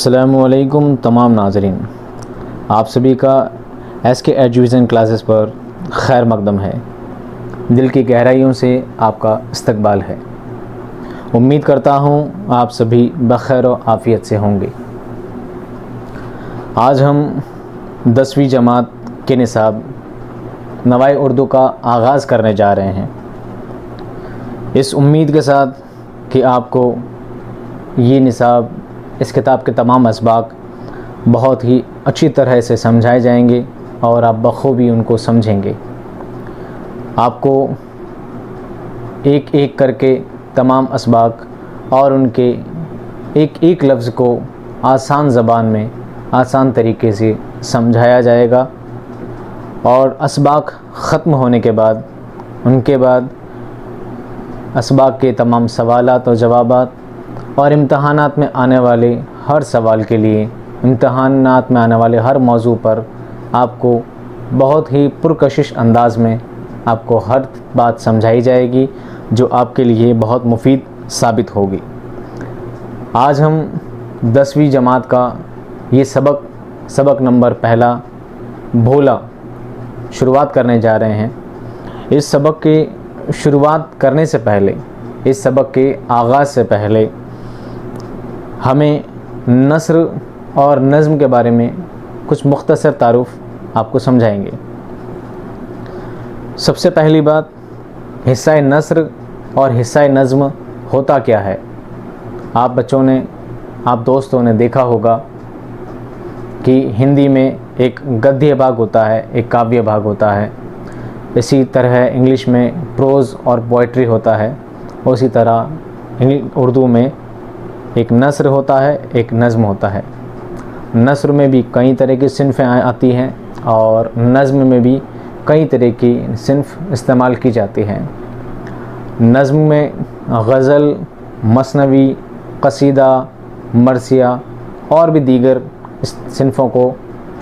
अस्सलामुअलैकुम तमाम नाज़रीन, आप सभी का SK एजुकेशन क्लासेस पर खैर मकदम है। दिल की गहराइयों से आपका इस्तकबाल है। उम्मीद करता हूँ आप सभी बखैर व आफ़ियत से होंगे। आज हम 10वीं जमात के निसाब नवाए उर्दू का आगाज़ करने जा रहे हैं, इस उम्मीद के साथ कि आपको ये निसाब, इस किताब के तमाम असबाक बहुत ही अच्छी तरह से समझाए जाएंगे और आप बखूबी उनको समझेंगे। आपको एक एक करके तमाम असबाक और उनके एक एक लफ्ज़ को आसान ज़बान में आसान तरीके से समझाया जाएगा और असबाक ख़त्म होने के बाद उनके बाद असबाक के तमाम सवालात और जवाबात और इम्तहानात में आने वाले हर सवाल के लिए, इम्तहानात में आने वाले हर मौजू पर आपको बहुत ही पुरकशिश अंदाज़ में आपको हर बात समझाई जाएगी जो आपके लिए बहुत मुफीद साबित होगी। आज हम 10वीं जमात का ये सबक नंबर पहला भोला शुरुआत करने जा रहे हैं। इस सबक के शुरुआत करने से पहले, इस सबक के आगाज़ से पहले हमें नस्र और नज़्म के बारे में कुछ मुख्तसर तारुफ़ आपको समझाएंगे। सबसे पहली बात, हिस्सा नस्र और हिस्सा नज़्म होता क्या है। आप बच्चों ने, आप दोस्तों ने देखा होगा कि हिंदी में एक गद्य भाग होता है, एक काव्य भाग होता है। इसी तरह इंग्लिश में प्रोज़ और पोइट्री होता है। उसी तरह उर्दू में एक नस्र होता है, एक नज़्म होता है। नस्र में भी कई तरह की सिन्फ़ें आती हैं और नज़्म में भी कई तरह की सिन्फ़ इस्तेमाल की जाती हैं। नज़्म में गज़ल, मसनवी, कसीदा, मरसिया और भी दीगर सिन्फ़ों को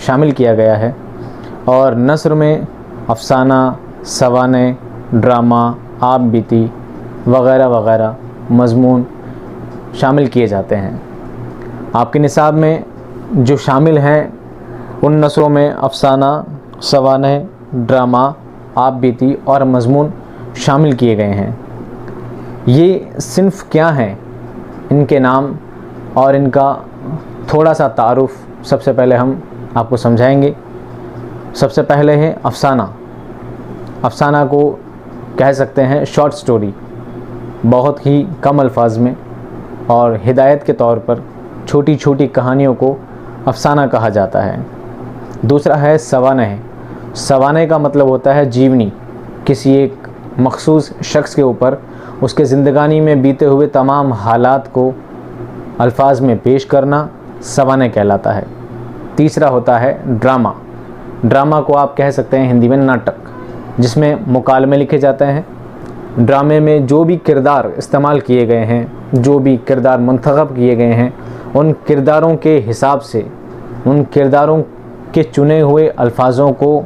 शामिल किया गया है। और नस्र में अफ़साना, सवाने, ड्रामा, आप बीती वग़ैरह वग़ैरह मज़मून शामिल किए जाते हैं। आपके निसाब में जो शामिल हैं उन नस्रों में अफ़साना, सवाने, ड्रामा, आप बीती और मज़मून शामिल किए गए हैं। ये सिन्फ़ क्या हैं, इनके नाम और इनका थोड़ा सा तारुफ़ सबसे पहले हम आपको समझाएंगे। सबसे पहले है अफ़साना। अफ़साना को कह सकते हैं शॉर्ट स्टोरी, बहुत ही कम अल्फाज में और हिदायत के तौर पर छोटी छोटी कहानियों को अफ़साना कहा जाता है। दूसरा है सवाने। सवाने का मतलब होता है जीवनी, किसी एक मखसूस शख्स के ऊपर उसके ज़िंदगानी में बीते हुए तमाम हालात को अल्फाज में पेश करना सवाने कहलाता है। तीसरा होता है ड्रामा। ड्रामा को आप कह सकते हैं हिंदी में नाटक, जिसमें मुकालमे लिखे जाते हैं। ड्रामे में जो भी किरदार इस्तेमाल किए गए हैं, जो भी किरदार मुंतखब किए गए हैं, उन किरदारों के हिसाब से, उन किरदारों के चुने हुए अल्फाजों को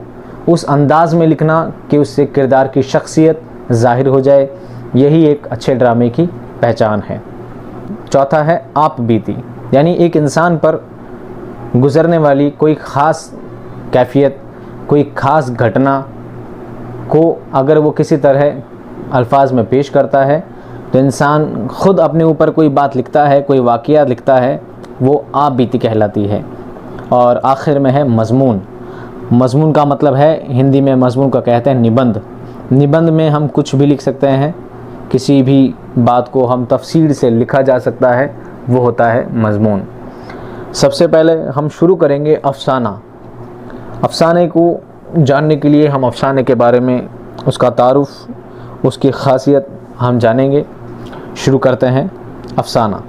उस अंदाज़ में लिखना कि उससे किरदार की शख्सियत ज़ाहिर हो जाए, यही एक अच्छे ड्रामे की पहचान है। चौथा है आप बीती, यानी एक इंसान पर गुज़रने वाली कोई ख़ास कैफियत, कोई ख़ास घटना को अगर वो किसी तरह अल्फाज में पेश करता है तो इंसान ख़ुद अपने ऊपर कोई बात लिखता है, कोई वाक़या लिखता है, वो आप बीती कहलाती है। और आखिर में है मज़मून। मज़मून का मतलब है, हिंदी में मज़मून का कहते हैं निबंध। निबंध में हम कुछ भी लिख सकते हैं, किसी भी बात को हम तफसील से लिखा जा सकता है, वो होता है मज़मून। सबसे पहले हम शुरू करेंगे अफ़साना। अफ़साने को जानने के लिए हम अफ़साने के बारे में, उसका तारुफ़, उसकी ख़ासियत हम जानेंगे। शुरू करते हैं अफ़साना।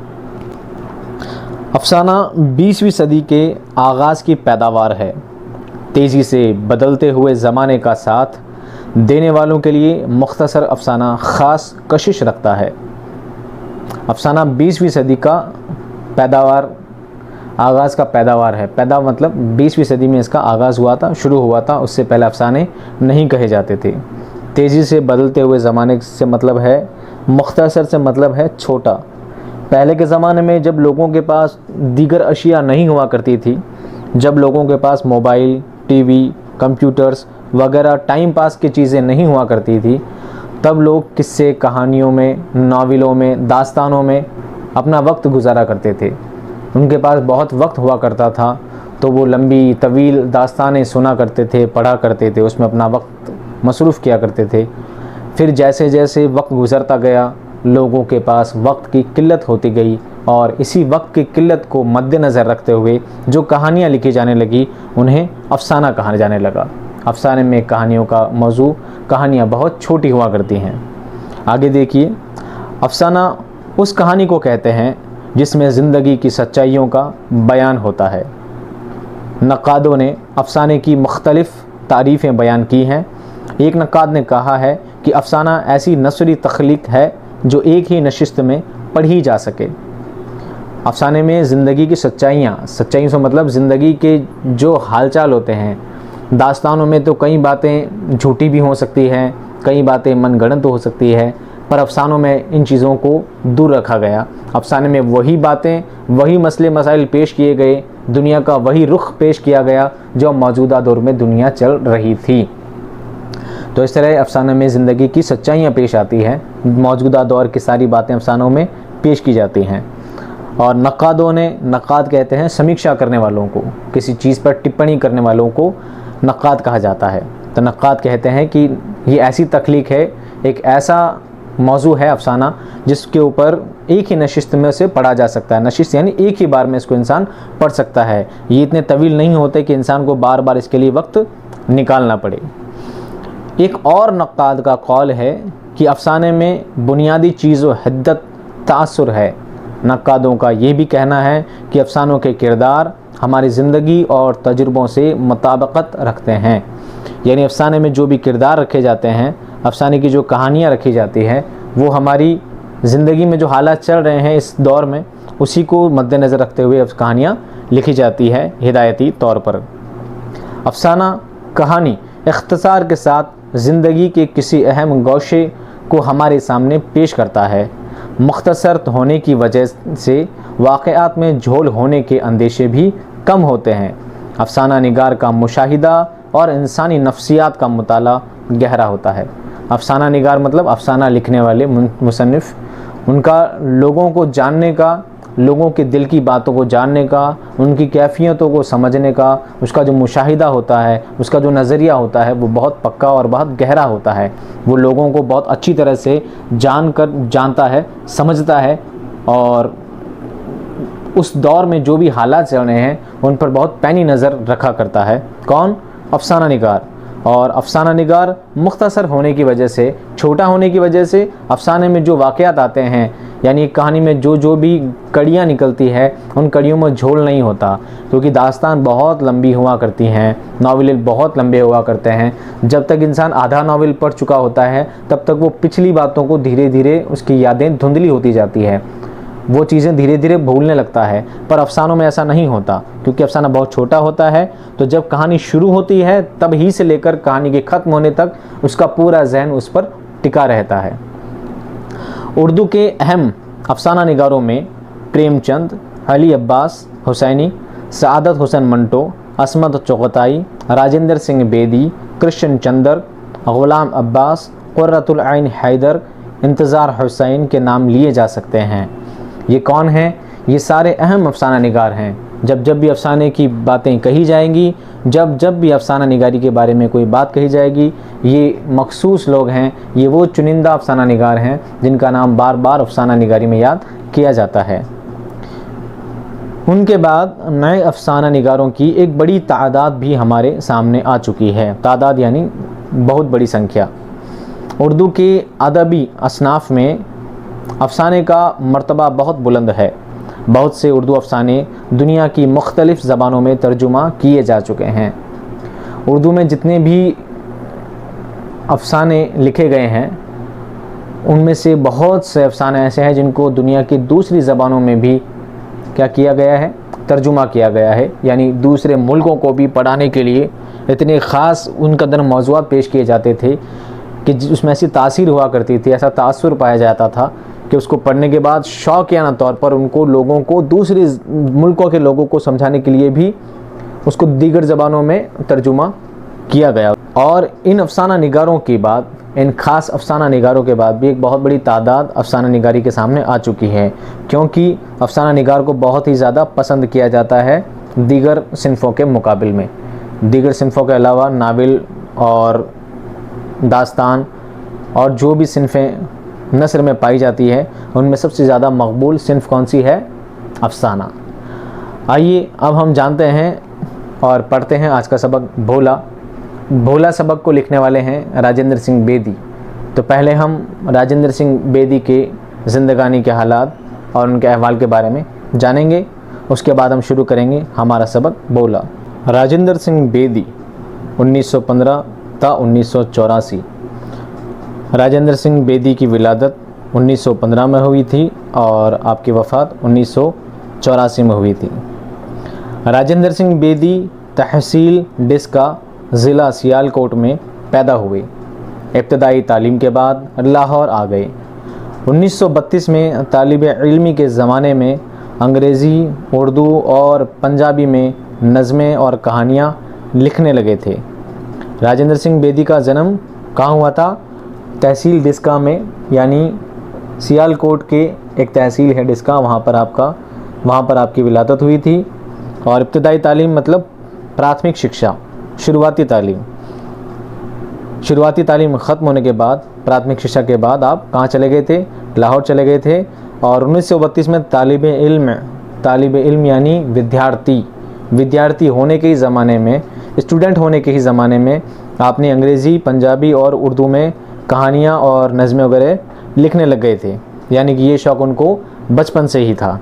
अफ़साना 20वीं सदी के आगाज़ की पैदावार है। तेज़ी से बदलते हुए ज़माने का साथ देने वालों के लिए मुख्तसर अफ़साना ख़ास कशिश रखता है। अफ़साना 20वीं सदी का पैदावार, आगाज़ का पैदावार है। पैदा मतलब 20वीं सदी में इसका आगाज़ हुआ था, शुरू हुआ था। उससे पहले अफ़साने नहीं कहे जाते थे। तेज़ी से बदलते हुए ज़माने से मतलब है, मुख्तसर से मतलब है छोटा, पहले के ज़माने में जब लोगों के पास दीगर अशिया नहीं हुआ करती थी, जब लोगों के पास मोबाइल, टीवी, कंप्यूटर्स वगैरह टाइम पास की चीज़ें नहीं हुआ करती थी, तब लोग किस्से, कहानियों में, नावलों में, दास्तानों में अपना वक्त गुजारा करते थे। उनके पास बहुत वक्त हुआ करता था, तो वो लंबी तवील दास्तानें सुना करते थे, पढ़ा करते थे, उसमें अपना वक्त मसरूफ़ किया करते थे। फिर जैसे जैसे वक्त गुज़रता गया, लोगों के पास वक्त की किल्लत होती गई, और इसी वक्त की किल्लत को मद्देनज़र रखते हुए जो कहानियाँ लिखी जाने लगी, उन्हें अफ़साना कहा जाने लगा। अफ़साने में कहानियों का मौजू, कहानियाँ बहुत छोटी हुआ करती हैं। आगे देखिए, अफ़साना उस कहानी को कहते हैं जिसमें ज़िंदगी की सच्चाइयों का बयान होता है। नक्कादों ने अफ़साने की मुख्तलिफ़ तारीफ़ें बयान की हैं। एक नक्काद ने कहा है कि अफ़साना ऐसी नसरी तख्लीक है जो एक ही नशिस्त में पढ़ी जा सके। अफ़साने में ज़िंदगी की सच्चाइयों से मतलब ज़िंदगी के जो हालचाल होते हैं। दास्तानों में तो कई बातें झूठी भी हो सकती हैं, कई बातें मनगढ़ंत हो सकती है, पर अफ़सानों में इन चीज़ों को दूर रखा गया। अफ़साने में वही बातें, वही मसले मसाइल पेश किए गए, दुनिया का वही रुख पेश किया गया जो मौजूदा दौर में दुनिया चल रही थी। तो इस तरह अफ़साने में ज़िंदगी की सच्चाइयाँ पेश आती हैं, मौजूदा दौर की सारी बातें अफ़सानों में पेश की जाती हैं। और नक्काद कहते हैं समीक्षा करने वालों को, किसी चीज़ पर टिप्पणी करने वालों को नक्काद कहा जाता है। तो नक्काद कहते हैं कि ये ऐसी तख्लीक है, एक ऐसा मौजू है अफ़साना जिसके ऊपर एक ही नशिस्त में से पढ़ा जा सकता है। नशिस्त यानी एक ही बार में इसको इंसान पढ़ सकता है। ये इतने तवील नहीं होते कि इंसान को बार बार इसके लिए वक्त निकालना पड़े। एक और नक्काद का कौल है कि अफ़साने में बुनियादी चीज़ व हिद्दत तासुर है। नक्कादों का ये भी कहना है कि अफ़सानों के किरदार हमारी ज़िंदगी और तजुर्बों से मुताबिकत रखते हैं। यानी अफ़साने में जो भी किरदार रखे जाते हैं, अफ़साने की जो कहानियाँ रखी जाती हैं, वो हमारी ज़िंदगी में जो हालात चल रहे हैं इस दौर में, उसी को मद्देनज़र रखते हुए कहानियाँ लिखी जाती है हिदायती तौर पर। अफ़साना कहानी इख्तिसार के साथ ज़िंदगी के किसी अहम गोशे को हमारे सामने पेश करता है। मुख्तसर होने की वजह से वाक़यात में झोल होने के अंदेशे भी कम होते हैं। अफ़साना निगार का मुशाहिदा और इंसानी नफ्सियात का मुताला गहरा होता है। अफ़साना निगार मतलब अफ़साना लिखने वाले मुसन्निफ़, उनका लोगों को जानने का, लोगों के दिल की बातों को जानने का, उनकी कैफ़ियतों को समझने का, उसका जो मुशाहिदा होता है, उसका जो नज़रिया होता है, वो बहुत पक्का और बहुत गहरा होता है। वो लोगों को बहुत अच्छी तरह से जानता है, समझता है, और उस दौर में जो भी हालात चल रहे हैं उन पर बहुत पैनी नज़र रखा करता है। कौन? अफ़साना निगार। और अफ़साना निगार मुख्तसर होने की वजह से, छोटा होने की वजह से अफ़साने में जो वाक़यात आते हैं, यानी कहानी में जो भी कड़ियाँ निकलती है, उन कड़ियों में झोल नहीं होता, क्योंकि दास्तान बहुत लंबी हुआ करती हैं, नावल बहुत लंबे हुआ करते हैं। जब तक इंसान आधा नावल पढ़ चुका होता है, तब तक वो पिछली बातों को धीरे धीरे उसकी यादें धुंधली होती जाती है, वो चीज़ें धीरे धीरे भूलने लगता है। पर अफ़सानों में ऐसा नहीं होता, क्योंकि अफ़साना बहुत छोटा होता है। तो जब कहानी शुरू होती है तब ही से लेकर कहानी के ख़त्म होने तक उसका पूरा जहन उस पर टिका रहता है। उर्दू के अहम अफ़साना निगारों में प्रेमचंद, अली अब्बास हुसैनी, सआदत हुसैन मंटो, असमत चुग़ताई, राजेंद्र सिंह बेदी, कृष्ण चंदर, ग़ुलाम अब्बास, क़ुर्रतुल ऐन हैदर, इंतज़ार हुसैन के नाम लिए जा सकते हैं। ये कौन हैं? ये सारे अहम अफ़साना निगार हैं। जब भी अफ़साने की बातें कही जाएंगी, जब भी अफ़साना निगारी के बारे में कोई बात कही जाएगी, ये मखसूस लोग हैं, ये वो चुनिंदा अफ़साना निगार हैं जिनका नाम बार बार अफ़साना निगारी में याद किया जाता है। उनके बाद नए अफ़साना निगारों की एक बड़ी तादाद भी हमारे सामने आ चुकी है। तादाद यानी बहुत बड़ी संख्या। उर्दू के अदबी असनाफ़ में अफ़साने का मर्तबा बहुत बुलंद है। बहुत से उर्दू अफ़साने दुनिया की मुख्तलिफ़ ज़बानों में तर्जुमा किए जा चुके हैं। उर्दू में जितने भी अफ़साने लिखे गए हैं, उनमें से बहुत से अफ़साने ऐसे हैं जिनको दुनिया की दूसरी ज़बानों में भी क्या किया गया है? तर्जुमा किया गया है। यानी दूसरे मुल्कों को भी पढ़ाने के लिए इतने ख़ास उन कदर मौज़ूआत पेश किए जाते थे कि उसमें ऐसी तासीर हुआ करती थी, ऐसा तासुर पाया जाता था कि उसको पढ़ने के बाद शौकियाना तौर पर उनको लोगों को दूसरे मुल्कों के लोगों को समझाने के लिए भी उसको दीगर ज़बानों में तर्जुमा किया गया। और इन अफसाना निगारों के बाद, इन ख़ास अफसाना निगारों के बाद भी एक बहुत बड़ी तादाद अफसाना निगारी के सामने आ चुकी है, क्योंकि अफसाना निगार को बहुत ही ज़्यादा पसंद किया जाता है दीगर सिनफ़ों के मुकाबिल में। दीगर सिनफ़ों के अलावा नावल और दास्तान और जो भी सिनफ़ें नस्र में पाई जाती है, उनमें सबसे ज़्यादा मकबूल सिनफ़ कौन सी है? अफसाना। आइए अब हम जानते हैं और पढ़ते हैं आज का सबक भोला। भोला सबक को लिखने वाले हैं राजेंद्र सिंह बेदी। तो पहले हम राजेंद्र सिंह बेदी के ज़िंदगानी के हालात और उनके अहवाल के बारे में जानेंगे। उसके बाद हम शुरू करेंगे हमारा सबक भोला। राजेंद्र सिंह बेदी 1915 ता 1984। राजेंद्र सिंह बेदी की विलादत 1915 में हुई थी और आपकी वफ़ात 1984 में हुई थी। राजेंद्र सिंह बेदी तहसील डिस्का ज़िला सियालकोट में पैदा हुए। इब्तदाई तालीम के बाद लाहौर आ गए। 1932 में तालिब इल्मी के ज़माने में अंग्रेज़ी, उर्दू और पंजाबी में नज़में और कहानियाँ लिखने लगे थे। राजेंद्र सिंह बेदी का जन्म कहाँ हुआ था? तहसील डिस्का में, यानी सियालकोट के एक तहसील है डिस्का, वहाँ पर आपकी विलादत हुई थी। और इब्तदाई तालीम मतलब प्राथमिक शिक्षा, शुरुआती तालीम ख़त्म होने के बाद, प्राथमिक शिक्षा के बाद आप कहाँ चले गए थे? लाहौर चले गए थे। और 1932 में तालिब इल्म यानी विद्यार्थी होने के ही ज़माने में, स्टूडेंट होने के ही ज़माने में आपने अंग्रेज़ी, पंजाबी और उर्दू में कहानियाँ और नज़में वगैरह लिखने लग गए थे, यानी कि ये शौक़ उनको बचपन से ही था।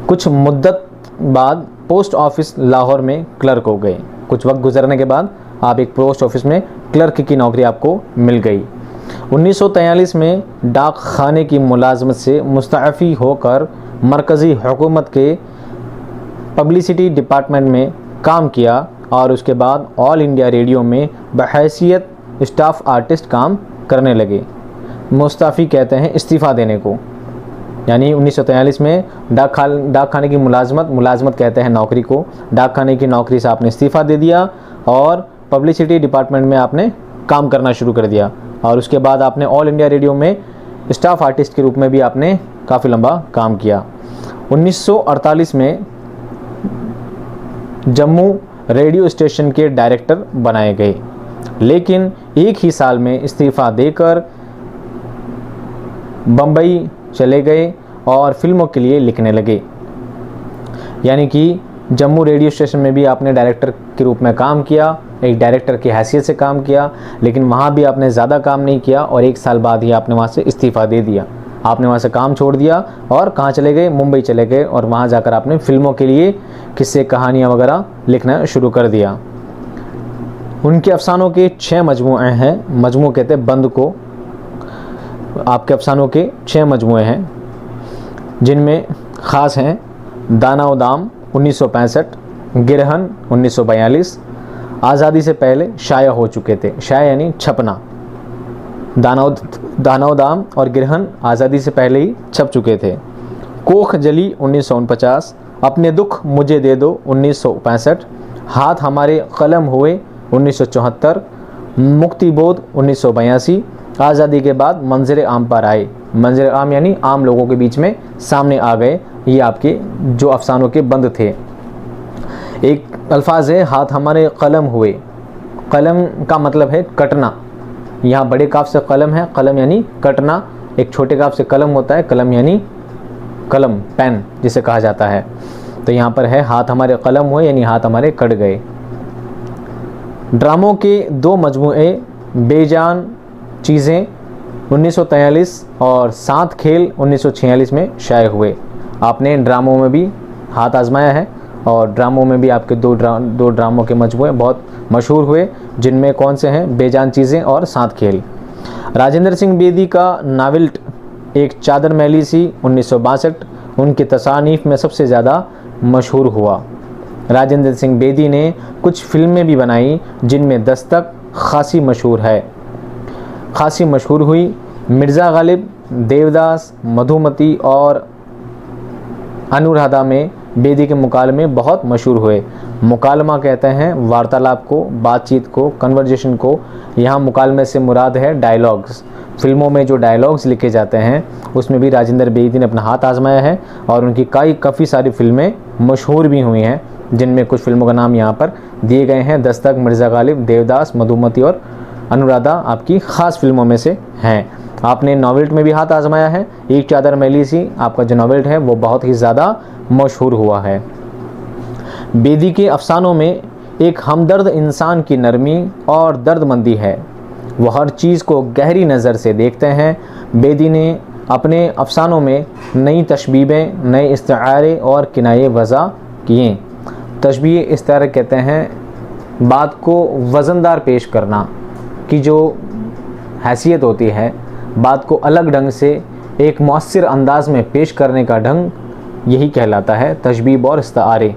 कुछ मुद्दत बाद पोस्ट ऑफिस लाहौर में क्लर्क हो गए। कुछ वक्त गुजरने के बाद आप एक पोस्ट ऑफिस में क्लर्क की नौकरी आपको मिल गई। 1943 में डाक खाने की मुलाजमत से मुस्तअफ़ी होकर मरकज़ी हुकूमत के पब्लिसिटी डिपार्टमेंट में काम किया और उसके बाद ऑल इंडिया रेडियो में बहैसियत स्टाफ आर्टिस्ट काम करने लगे। मुस्तअफ़ी कहते हैं इस्तीफ़ा देने को, यानी 1943 में डाक खाने की मुलाजमत कहते हैं नौकरी को। डाक खाने की नौकरी से आपने इस्तीफ़ा दे दिया और पब्लिसिटी डिपार्टमेंट में आपने काम करना शुरू कर दिया। और उसके बाद आपने ऑल इंडिया रेडियो में स्टाफ आर्टिस्ट के रूप में भी आपने काफ़ी लंबा काम किया। 1948 में जम्मू रेडियो स्टेशन के डायरेक्टर बनाए गए, लेकिन एक ही साल में इस्तीफ़ा देकर बम्बई चले गए और फिल्मों के लिए लिखने लगे। यानी कि जम्मू रेडियो स्टेशन में भी आपने डायरेक्टर के रूप में काम किया, एक डायरेक्टर की हैसियत से काम किया, लेकिन वहाँ भी आपने ज़्यादा काम नहीं किया और एक साल बाद ही आपने वहाँ से इस्तीफ़ा दे दिया। आपने वहाँ से काम छोड़ दिया और कहाँ चले गए? मुंबई चले गए और वहाँ जाकर आपने फिल्मों के लिए किस्से, कहानियाँ वगैरह लिखना शुरू कर दिया। उनके अफसानों के 6 मजमूए हैं। मजमू कहते हैं बंद को। आपके अफसानों के 6 मजमूए हैं, जिनमें ख़ास हैं दाना व दाम 1965, गिरहन 1942, आज़ादी से पहले शाया हो चुके थे। शाया यानी छपना। दाना व दाम और गिरहन आज़ादी से पहले ही छप चुके थे। कोख जली 1949, अपने दुख मुझे दे दो 1965, हाथ हमारे कलम हुए 1974, मुक्तिबोध 1982, आज़ादी के बाद मंजर आम पर आए। मंजर आम यानी आम लोगों के बीच में सामने आ गए। ये आपके जो अफसानों के बंद थे। एक अल्फाज है हाथ हमारे कलम हुए। कलम का मतलब है कटना। यहाँ बड़े काफ से कलम है, कलम यानी कटना। एक छोटे काफ से कलम होता है, कलम यानी कलम, पेन जिसे कहा जाता है। तो यहाँ पर है हाथ हमारे कलम हुए, यानी हाथ हमारे कट गए। ड्रामों के 2 मजमूए बेजान चीज़ें 1943 और सात खेल 1946 में शाये हुए। आपने ड्रामों में भी हाथ आजमाया है और ड्रामों में भी आपके दो ड्रामों के मजमूए बहुत मशहूर हुए, जिनमें कौन से हैं? बेजान चीज़ें और सात खेल। राजेंद्र सिंह बेदी का नावल एक चादर मैली सी 1962 उनकी तसानीफ़ में सबसे ज़्यादा मशहूर हुआ। राजेंद्र सिंह बेदी ने कुछ फिल्में भी बनाई, जिनमें दस्तक खासी मशहूर हुई। मिर्ज़ा गालिब देवदास, मधुमती और अनुराधा में बेदी के मुकालमे बहुत मशहूर हुए। मुकालमा कहते हैं वार्तालाप को, बातचीत को, कन्वर्जेशन को। यहाँ मुकालमे से मुराद है डायलॉग्स। फिल्मों में जो डायलॉग्स लिखे जाते हैं उसमें भी राजेंद्र बेदी ने अपना हाथ आजमाया है और उनकी काफ़ी सारी फिल्में मशहूर भी हुई हैं, जिनमें कुछ फिल्मों का नाम यहाँ पर दिए गए हैं। दस्तक, मिर्ज़ा गालिब, देवदास, मधुमती और अनुराधा आपकी ख़ास फिल्मों में से हैं। आपने नॉवेल्ट में भी हाथ आजमाया है। एक चादर मैली सी आपका जो नॉवेल्ट है वो बहुत ही ज़्यादा मशहूर हुआ है। बेदी के अफसानों में एक हमदर्द इंसान की नरमी और दर्दमंदी है। वो हर चीज़ को गहरी नज़र से देखते हैं। बेदी ने अपने अफसानों में नई तशबीहें, नए इस्तिआरे और किनाये वज़ा किए। तशबीह इस तरह कहते हैं बात को वज़नदार पेश करना की जो हैसियत होती है, बात को अलग ढंग से एक मौसर अंदाज में पेश करने का ढंग, यही कहलाता है तशबीह और इस्तिआरे।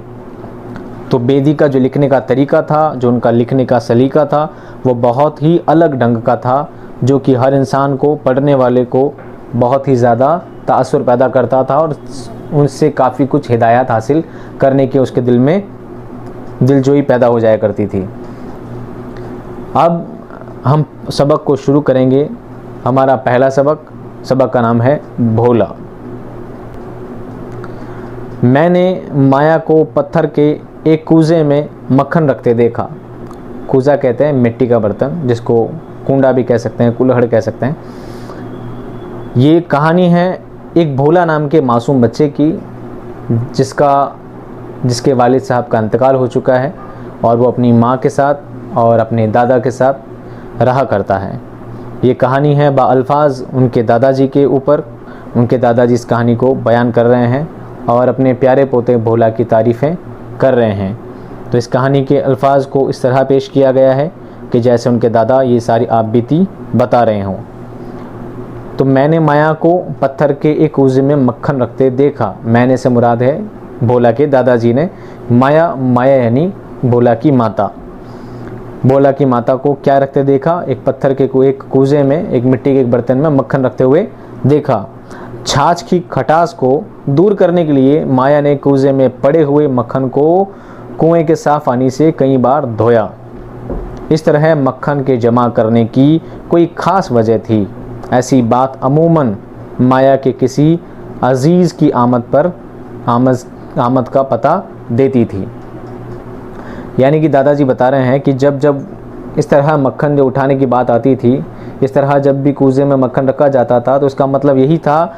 तो बेदी का जो लिखने का तरीका था, जो उनका लिखने का सलीका था, वो बहुत ही अलग ढंग का था, जो कि हर इंसान को, पढ़ने वाले को बहुत ही ज़्यादा तासुर पैदा करता था और उनसे काफ़ी कुछ हिदायत हासिल करने की उसके दिल में दिलजोई पैदा हो जाया करती थी। अब हम सबक को शुरू करेंगे। हमारा पहला सबक का नाम है भोला। मैंने माया को पत्थर के एक कूजे में मक्खन रखते देखा। कूजा कहते हैं मिट्टी का बर्तन, जिसको कुंडा भी कह सकते हैं, कुल्हड़ कह सकते हैं। ये कहानी है एक भोला नाम के मासूम बच्चे की, जिसके वालिद साहब का इंतकाल हो चुका है और वो अपनी माँ के साथ और अपने दादा के साथ रहा करता है। ये कहानी है बाअल्फाज उनके दादाजी के ऊपर। उनके दादाजी इस कहानी को बयान कर रहे हैं और अपने प्यारे पोते भोला की तारीफ़ें कर रहे हैं। तो इस कहानी के अल्फाज को इस तरह पेश किया गया है कि जैसे उनके दादा ये सारी आप बीती बता रहे हों। तो मैंने माया को पत्थर के एक कूजे में मक्खन रखते देखा। मैंने से मुराद है भोला के दादाजी ने। माया यानी भोला की माता। भोला की माता को क्या रखते देखा? एक पत्थर के एक कूजे में, एक मिट्टी के एक बर्तन में मक्खन रखते हुए देखा। छाछ की खटास को दूर करने के लिए माया ने कूजे में पड़े हुए मक्खन को कुएं के साफ पानी से कई बार धोया। इस तरह मक्खन के जमा करने की कोई ख़ास वजह थी। ऐसी बात अमूमन माया के किसी अजीज़ की आमद का पता देती थी। यानी कि दादाजी बता रहे हैं कि जब जब इस तरह मक्खन जो उठाने की बात आती थी, इस तरह जब भी कूजे में मक्खन रखा जाता था, तो इसका मतलब यही था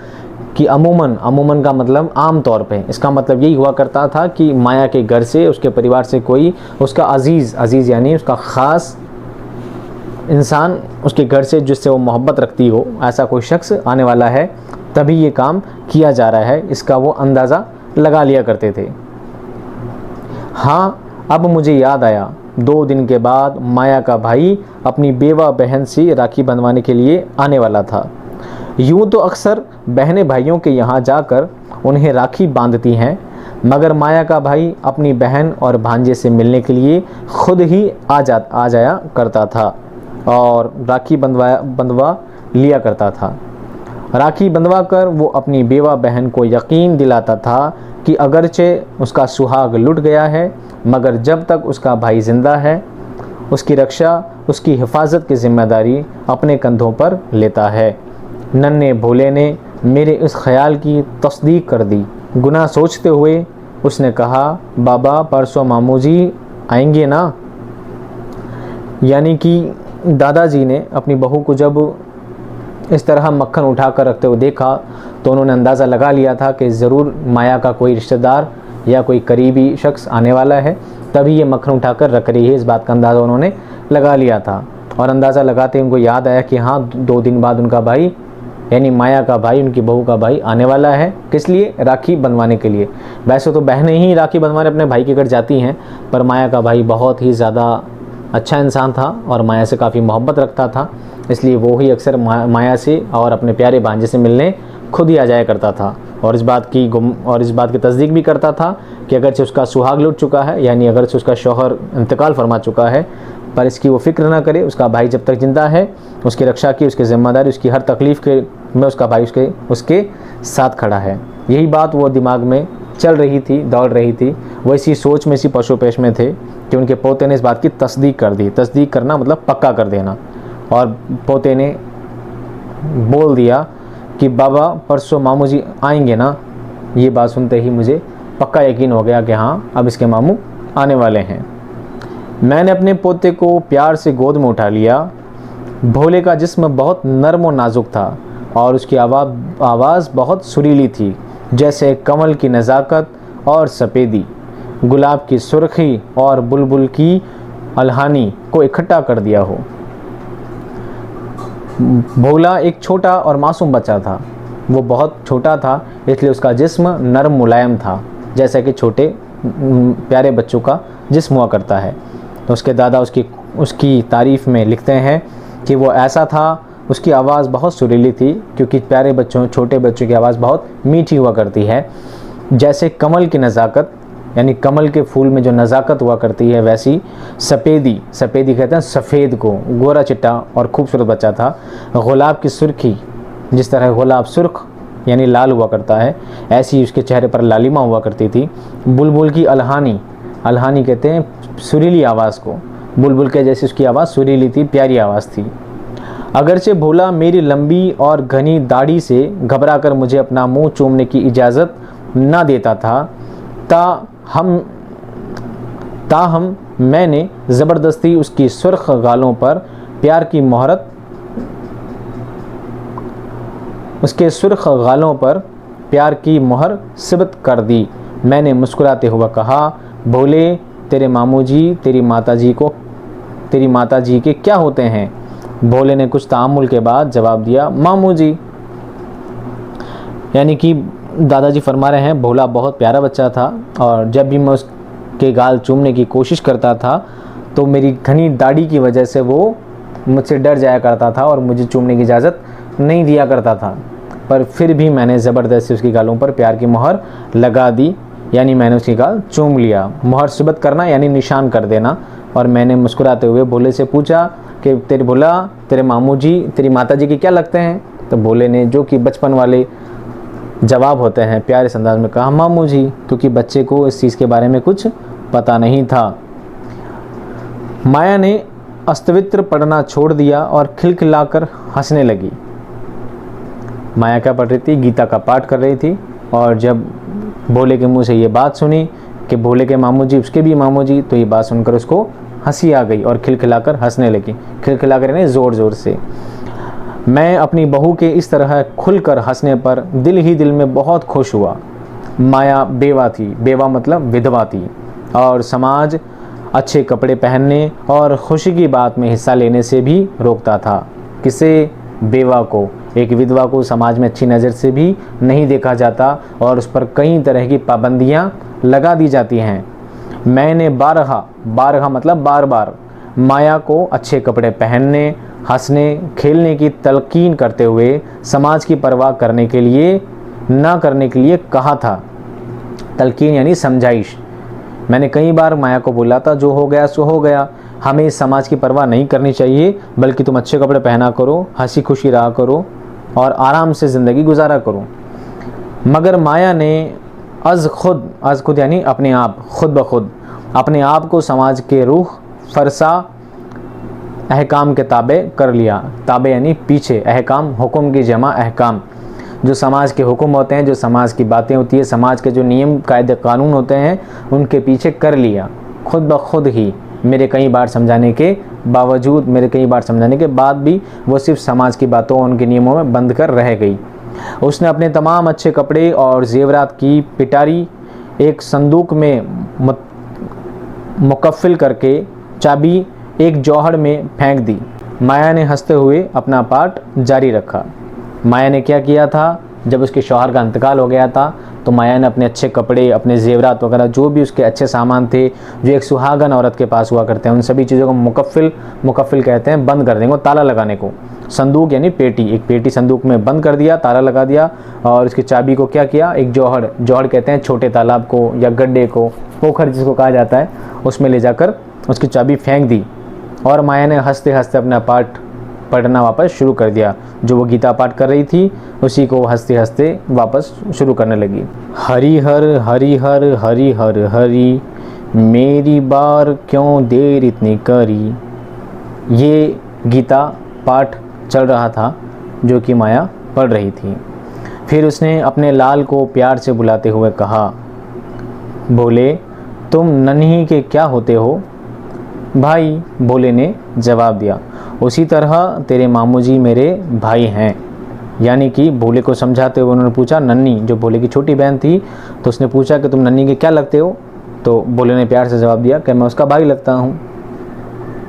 कि अमूमन का मतलब आम तौर पे, इसका मतलब यही हुआ करता था कि माया के घर से, उसके परिवार से कोई उसका अजीज़ यानी उसका ख़ास इंसान उसके घर से जिससे वो मोहब्बत रखती हो, ऐसा कोई शख्स आने वाला है, तभी ये काम किया जा रहा है, इसका वो अंदाज़ा लगा लिया करते थे। हाँ, अब मुझे याद आया, 2 दिन के बाद माया का भाई अपनी बेवा बहन से राखी बंधवाने के लिए आने वाला था। यूँ तो अक्सर बहनें भाइयों के यहाँ जाकर उन्हें राखी बांधती हैं, मगर माया का भाई अपनी बहन और भांजे से मिलने के लिए खुद ही आ जाया करता था और राखी बंधवा लिया करता था। राखी बंधवा कर वो अपनी बेवा बहन को यकीन दिलाता था कि अगरचे उसका सुहाग लुट गया है, मगर जब तक उसका भाई ज़िंदा है, उसकी रक्षा, उसकी हिफाजत की जिम्मेदारी अपने कंधों पर लेता है। नन्हे भोले ने मेरे इस ख्याल की तस्दीक कर दी। गुनाह सोचते हुए उसने कहा, बाबा परसों मामू जी आएंगे ना? यानी कि दादाजी ने अपनी बहू को जब इस तरह मक्खन उठा कर रखते हुए देखा तो उन्होंने अंदाज़ा लगा लिया था कि ज़रूर माया का कोई रिश्तेदार या कोई करीबी शख्स आने वाला है, तभी ये मक्खन उठा कर रख रही है। इस बात का अंदाज़ा उन्होंने लगा लिया था और अंदाज़ा लगाते उनको याद आया कि हाँ, 2 दिन बाद उनका भाई यानी माया का भाई, उनकी बहू का भाई आने वाला है। किस लिए? राखी बंधवाने के लिए। वैसे तो बहनें ही राखी बंधवाने अपने भाई के घर जाती हैं, पर माया का भाई बहुत ही ज़्यादा अच्छा इंसान था और माया से काफ़ी मोहब्बत रखता था, इसलिए वो ही अक्सर माया से और अपने प्यारे भांजे से मिलने खुद ही आ जाया करता था और इस बात की तस्दीक भी करता था कि अगरचे उसका सुहाग लुट चुका है, यानी अगरचे उसका शौहर इंतकाल फरमा चुका है, पर इसकी वो फिक्र ना करे। उसका भाई जब तक ज़िंदा है उसकी रक्षा की, उसकी ज़िम्मेदारी, उसकी हर तकलीफ़ के में उसका भाई उसके साथ खड़ा है। यही बात वो दिमाग में चल रही थी, दौड़ रही थी। वो इसी सोच में, इसी पशुपेश में थे कि उनके पोते ने इस बात की तस्दीक कर दी। तस्दीक करना मतलब पक्का कर देना। और पोते ने बोल दिया कि बाबा परसों मामू जी आएंगे ना। ये बात सुनते ही मुझे पक्का यकीन हो गया कि हाँ, अब इसके मामू आने वाले हैं। मैंने अपने पोते को प्यार से गोद में उठा लिया। भोले का जिस्म बहुत नर्म और नाजुक था और उसकी आवाज़ बहुत सुरीली थी, जैसे कमल की नज़ाकत और सफ़ेदी, गुलाब की सुर्खी और बुलबुल की अलहानी को इकट्ठा कर दिया हो। भोला एक छोटा और मासूम बच्चा था। वो बहुत छोटा था, इसलिए उसका जिस्म नरम मुलायम था, जैसा कि छोटे प्यारे बच्चों का जिस्म हुआ करता है। तो उसके दादा उसकी तारीफ़ में लिखते हैं कि वो ऐसा था। उसकी आवाज़ बहुत सुरीली थी, क्योंकि प्यारे बच्चों, छोटे बच्चों की आवाज़ बहुत मीठी हुआ करती है। जैसे कमल की नज़ाकत, यानी कमल के फूल में जो नज़ाकत हुआ करती है, वैसी सफ़ेदी, सफ़ेदी कहते हैं सफ़ेद को, गोरा चिट्टा और खूबसूरत बच्चा था। गुलाब की सुर्खी, जिस तरह गुलाब सुर्ख यानी लाल हुआ करता है, ऐसी उसके चेहरे पर लालिमा हुआ करती थी। बुलबुल की अलहानी, अलहानी कहते हैं सुरीली आवाज़ को, बुलबुल के जैसी उसकी आवाज़ सुरीली थी, प्यारी आवाज़ थी। अगरचे भोला मेरी लंबी और घनी दाढ़ी से घबराकर मुझे अपना मुंह चूमने की इजाज़त न देता था, ताहम मैंने ज़बरदस्ती उसकी सुर्ख गालों पर प्यार की मोहरत, उसके सुर्ख गालों पर प्यार की मोहर सिबत कर दी। मैंने मुस्कुराते हुए कहा, भोले तेरे मामू जी तेरी माता जी के क्या होते हैं? भोले ने कुछ तामुल के बाद जवाब दिया, मामू जी। यानी कि दादाजी फरमा रहे हैं, भोला बहुत प्यारा बच्चा था और जब भी मैं उसके गाल चूमने की कोशिश करता था तो मेरी घनी दाढ़ी की वजह से वो मुझसे डर जाया करता था और मुझे चूमने की इजाज़त नहीं दिया करता था। पर फिर भी मैंने ज़बरदस्ती उसकी गालों पर प्यार की मोहर लगा दी, यानी मैंने उसकी गाल चूम लिया। मोहर सिबत करना यानी निशान कर देना। और मैंने मुस्कुराते हुए भोले से पूछा कि तेरे मामू जी तेरी माता जी के क्या लगते हैं? तो भोले ने, जो कि बचपन वाले जवाब होते हैं, प्यारे अंदाज में कहा, मामू जी, क्योंकि बच्चे को इस चीज़ के बारे में कुछ पता नहीं था। माया ने अस्तवित्र पढ़ना छोड़ दिया और खिलखिलाकर हंसने लगी। माया क्या पढ़ रही थी? गीता का पाठ कर रही थी। और जब भोले के मुंह से ये बात सुनी कि भोले के मामू जी उसके भी मामू जी, तो ये बात सुनकर उसको हंसी आ गई और खिलखिलाकर हंसने लगी। खिलखिलाकर यानी ज़ोर ज़ोर से। मैं अपनी बहू के इस तरह खुलकर हंसने पर दिल ही दिल में बहुत खुश हुआ। माया बेवा थी, बेवा मतलब विधवा थी, और समाज अच्छे कपड़े पहनने और खुशी की बात में हिस्सा लेने से भी रोकता था। किसे? बेवा को। एक विधवा को समाज में अच्छी नज़र से भी नहीं देखा जाता और उस पर कई तरह की पाबंदियां लगा दी जाती हैं। मैंने बारहा मतलब बार बार माया को अच्छे कपड़े पहनने, हंसने खेलने की तलकीन करते हुए समाज की परवाह करने के लिए कहा था। तलकीन यानी समझाइश। मैंने कई बार माया को बोला था, जो हो गया सो हो गया, हमें इस समाज की परवाह नहीं करनी चाहिए, बल्कि तुम अच्छे कपड़े पहना करो, हंसी खुशी रहा करो और आराम से ज़िंदगी गुजारा करो। मगर माया ने अज़ खुद यानी अपने आप, खुद ब खुद अपने आप को समाज के रूह फरसा अहकाम के ताबे कर लिया। ताबे यानी पीछे, अहकाम हुक्म की जमा अहकाम, जो समाज के हुक्म होते हैं, जो समाज की बातें होती है, समाज के जो नियम कायदे कानून होते हैं, उनके पीछे कर लिया। खुद ब खुद ही मेरे कई बार समझाने के बाद भी वो सिर्फ समाज की बातों, उनके नियमों में बंद कर रह गई। उसने अपने तमाम अच्छे कपड़े और जेवरात की पिटारी एक संदूक में मुकफ़िल करके चाबी एक जौहड़ में फेंक दी। माया ने हंसते हुए अपना पाठ जारी रखा। माया ने क्या किया था? जब उसके शौहर का इंतकाल हो गया था तो माया ने अपने अच्छे कपड़े, अपने जेवरात वगैरह, जो भी उसके अच्छे सामान थे जो एक सुहागन औरत के पास हुआ करते हैं, उन सभी चीज़ों को मुकफ़िल कहते हैं, बंद कर देंगे, ताला लगाने को। संदूक यानी पेटी, एक पेटी संदूक में बंद कर दिया, ताला लगा दिया और उसकी चाबी को क्या किया? एक जौहड़ कहते हैं छोटे तालाब को या गड्ढे को, पोखर जिसको कहा जाता है, उसमें ले जाकर उसकी चाबी फेंक दी और माया ने हंसते हंसते अपना पाठ पढ़ना वापस शुरू कर दिया। जो वो गीता पाठ कर रही थी उसी को हंसते हंसते वापस शुरू करने लगी। हरि हर हरि हर हरि हर हरि, मेरी बार क्यों देर इतनी करी। ये गीता पाठ चल रहा था जो कि माया पढ़ रही थी। फिर उसने अपने लाल को प्यार से बुलाते हुए कहा, बोले तुम नन्ही के क्या होते हो। भाई, भोले ने जवाब दिया। उसी तरह तेरे मामू जी मेरे भाई हैं। यानी कि भोले को समझाते हुए उन्होंने पूछा, नन्ही जो भोले की छोटी बहन थी, तो उसने पूछा कि तुम नन्ही के क्या लगते हो। तो भोले ने प्यार से जवाब दिया कि मैं उसका भाई लगता हूँ।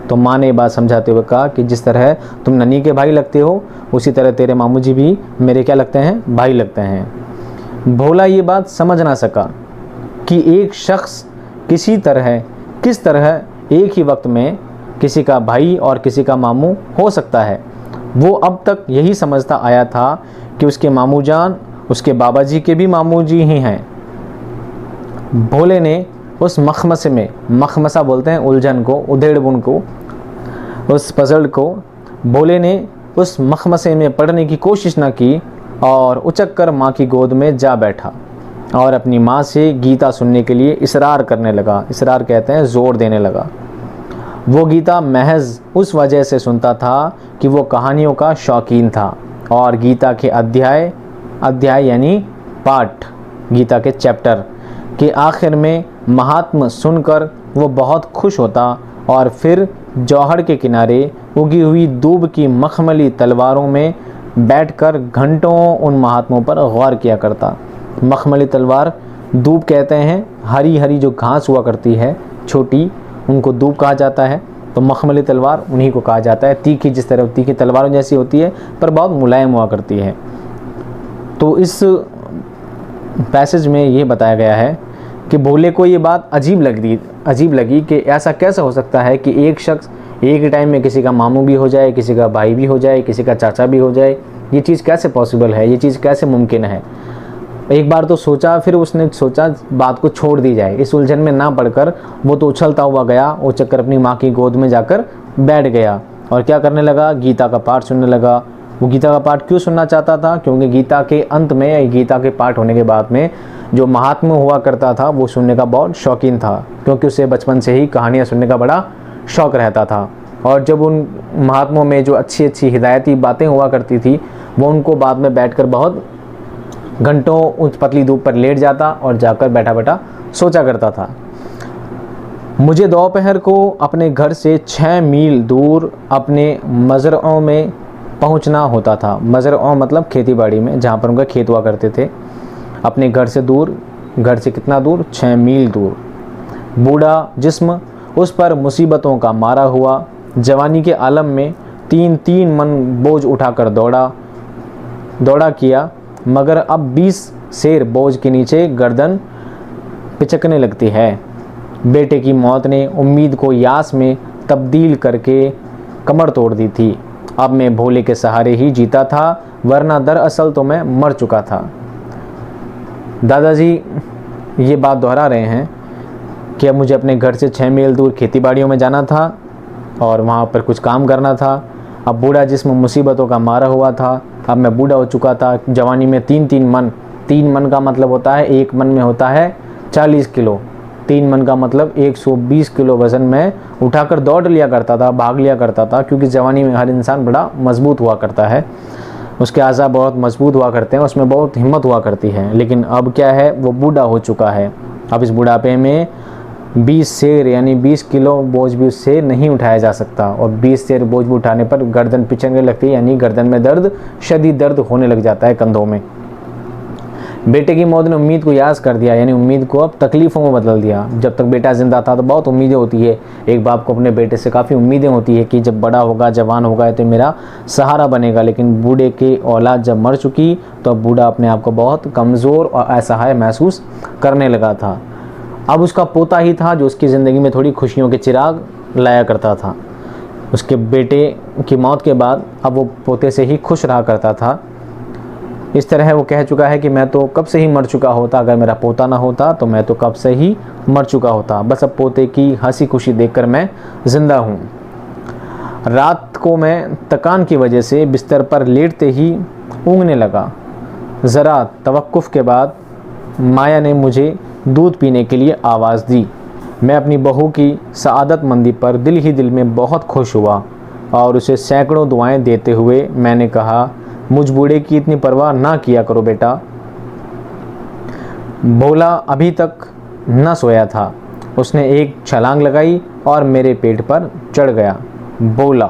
तो माँ ने ये बात समझाते हुए कहा कि जिस तरह तुम नन्ही के भाई लगते हो उसी तरह तेरे मामू जी भी मेरे क्या लगते हैं, भाई लगते हैं। भोला ये बात समझ ना सका कि एक शख्स किस तरह एक ही वक्त में किसी का भाई और किसी का मामू हो सकता है। वो अब तक यही समझता आया था कि उसके मामू जान उसके बाबा जी के भी मामू जी ही हैं। भोले ने उस मखमसे में, मखमसा बोलते हैं उलझन को, उधेड़बुन को, उस पजल को, भोले ने उस मखमसे में पढ़ने की कोशिश न की और उचक कर माँ की गोद में जा बैठा और अपनी माँ से गीता सुनने के लिए इसरार करने लगा। इसरार कहते हैं जोर देने लगा। वो गीता महज उस वजह से सुनता था कि वो कहानियों का शौकीन था और गीता के अध्याय यानी पाठ, गीता के चैप्टर के आखिर में महात्म सुनकर वो बहुत खुश होता और फिर जौहर के किनारे उगी हुई दूब की मखमली तलवारों में बैठकर घंटों उन महात्मों पर गौर किया करता। मखमली तलवार दूब कहते हैं, हरी हरी जो घास हुआ करती है छोटी, उनको दूब कहा जाता है। तो मखमली तलवार उन्हीं को कहा जाता है। तीखी, जिस तरह तीखी तलवारों जैसी होती है पर बहुत मुलायम हुआ करती है। तो इस पैसेज में ये बताया गया है कि भोले को ये बात अजीब लगी कि ऐसा कैसे हो सकता है कि एक शख्स एक टाइम में किसी का मामू भी हो जाए, किसी का भाई भी हो जाए, किसी का चाचा भी हो जाए। ये चीज़ कैसे पॉसिबल है, ये चीज़ कैसे मुमकिन है। एक बार तो सोचा, फिर उसने सोचा बात को छोड़ दी जाए, इस उलझन में ना पड़कर वो तो उछलता हुआ गया, वो चक्कर अपनी माँ की गोद में जाकर बैठ गया और क्या करने लगा, गीता का पाठ सुनने लगा। वो गीता का पाठ क्यों सुनना चाहता था, क्योंकि गीता के अंत में, गीता के पाठ होने के बाद में जो महात्मा हुआ करता था वो सुनने का बहुत शौकीन था, क्योंकि उसे बचपन से ही कहानियाँ सुनने का बड़ा शौक़ रहता था। और जब उन महात्माओं में जो अच्छी अच्छी हिदायती बातें हुआ करती थी वो उनको बाद में बैठकर बहुत घंटों उस पतली धूप पर लेट जाता और जाकर बैठा बैठा सोचा करता था। मुझे दोपहर को अपने घर से 6 मील दूर अपने मज़रओं में पहुंचना होता था। मज़रओं मतलब खेती बाड़ी में, जहाँ पर उनका खेत हुआ करते थे। अपने घर से दूर, घर से कितना दूर, 6 मील दूर। बूढ़ा जिस्म उस पर मुसीबतों का मारा हुआ, जवानी के आलम में 3-3 मन बोझ उठाकर दौड़ा किया, मगर अब 20 सेर बोझ के नीचे गर्दन पिचकने लगती है। बेटे की मौत ने उम्मीद को यास में तब्दील करके कमर तोड़ दी थी। अब मैं भोले के सहारे ही जीता था, वरना दरअसल तो मैं मर चुका था। दादाजी ये बात दोहरा रहे हैं कि अब मुझे अपने घर से 6 मील दूर खेती बाड़ियों में जाना था और वहाँ पर कुछ काम करना था। अब बूढ़ा जिस्म मुसीबतों का मारा हुआ था, अब मैं बूढ़ा हो चुका था। जवानी में 3-3 मन, 3 मन का मतलब होता है, एक मन में होता है 40 किलो, 3 मन का मतलब 120 किलो वज़न में उठाकर दौड़ लिया करता था, भाग लिया करता था। क्योंकि जवानी में हर इंसान बड़ा मजबूत हुआ करता है, उसके आज़ा बहुत मजबूत हुआ करते हैं, उसमें बहुत हिम्मत हुआ करती है। लेकिन अब क्या है, वो बूढ़ा हो चुका है। अब इस बुढ़ापे में 20 सेर यानी 20 किलो बोझ भी उससे नहीं उठाया जा सकता, और 20 सेर बोझ भी उठाने पर गर्दन पिचकने लगती है, यानी गर्दन में दर्द, शदीद दर्द होने लग जाता है कंधों में। बेटे की मौत ने उम्मीद को यास कर दिया, यानी उम्मीद को अब तकलीफ़ों में बदल दिया। जब तक बेटा ज़िंदा था तो बहुत उम्मीदें होती है, एक बाप को अपने बेटे से काफ़ी उम्मीदें होती है कि जब बड़ा होगा, जवान होगा तो मेरा सहारा बनेगा। लेकिन बूढ़े की औलाद जब मर चुकी तो अब बूढ़ा अपने आप को बहुत कमज़ोर और असहाय महसूस करने लगा था। अब उसका पोता ही था जो उसकी ज़िंदगी में थोड़ी खुशियों के चिराग लाया करता था। उसके बेटे की मौत के बाद अब वो पोते से ही खुश रहा करता था। इस तरह वो कह चुका है कि मैं तो कब से ही मर चुका होता, अगर मेरा पोता ना होता तो मैं तो कब से ही मर चुका होता, बस अब पोते की हंसी खुशी देखकर मैं ज़िंदा हूँ। रात को मैं थकान की वजह से बिस्तर पर लेटते ही ऊँघने लगा। ज़रा तवक्कुफ़ के बाद माया ने मुझे दूध पीने के लिए आवाज़ दी। मैं अपनी बहू की सआदतमंदी पर दिल ही दिल में बहुत खुश हुआ और उसे सैकड़ों दुआएं देते हुए मैंने कहा, मुझ बूढ़े की इतनी परवाह ना किया करो बेटा। भोला अभी तक न सोया था। उसने एक छलांग लगाई और मेरे पेट पर चढ़ गया। बोला,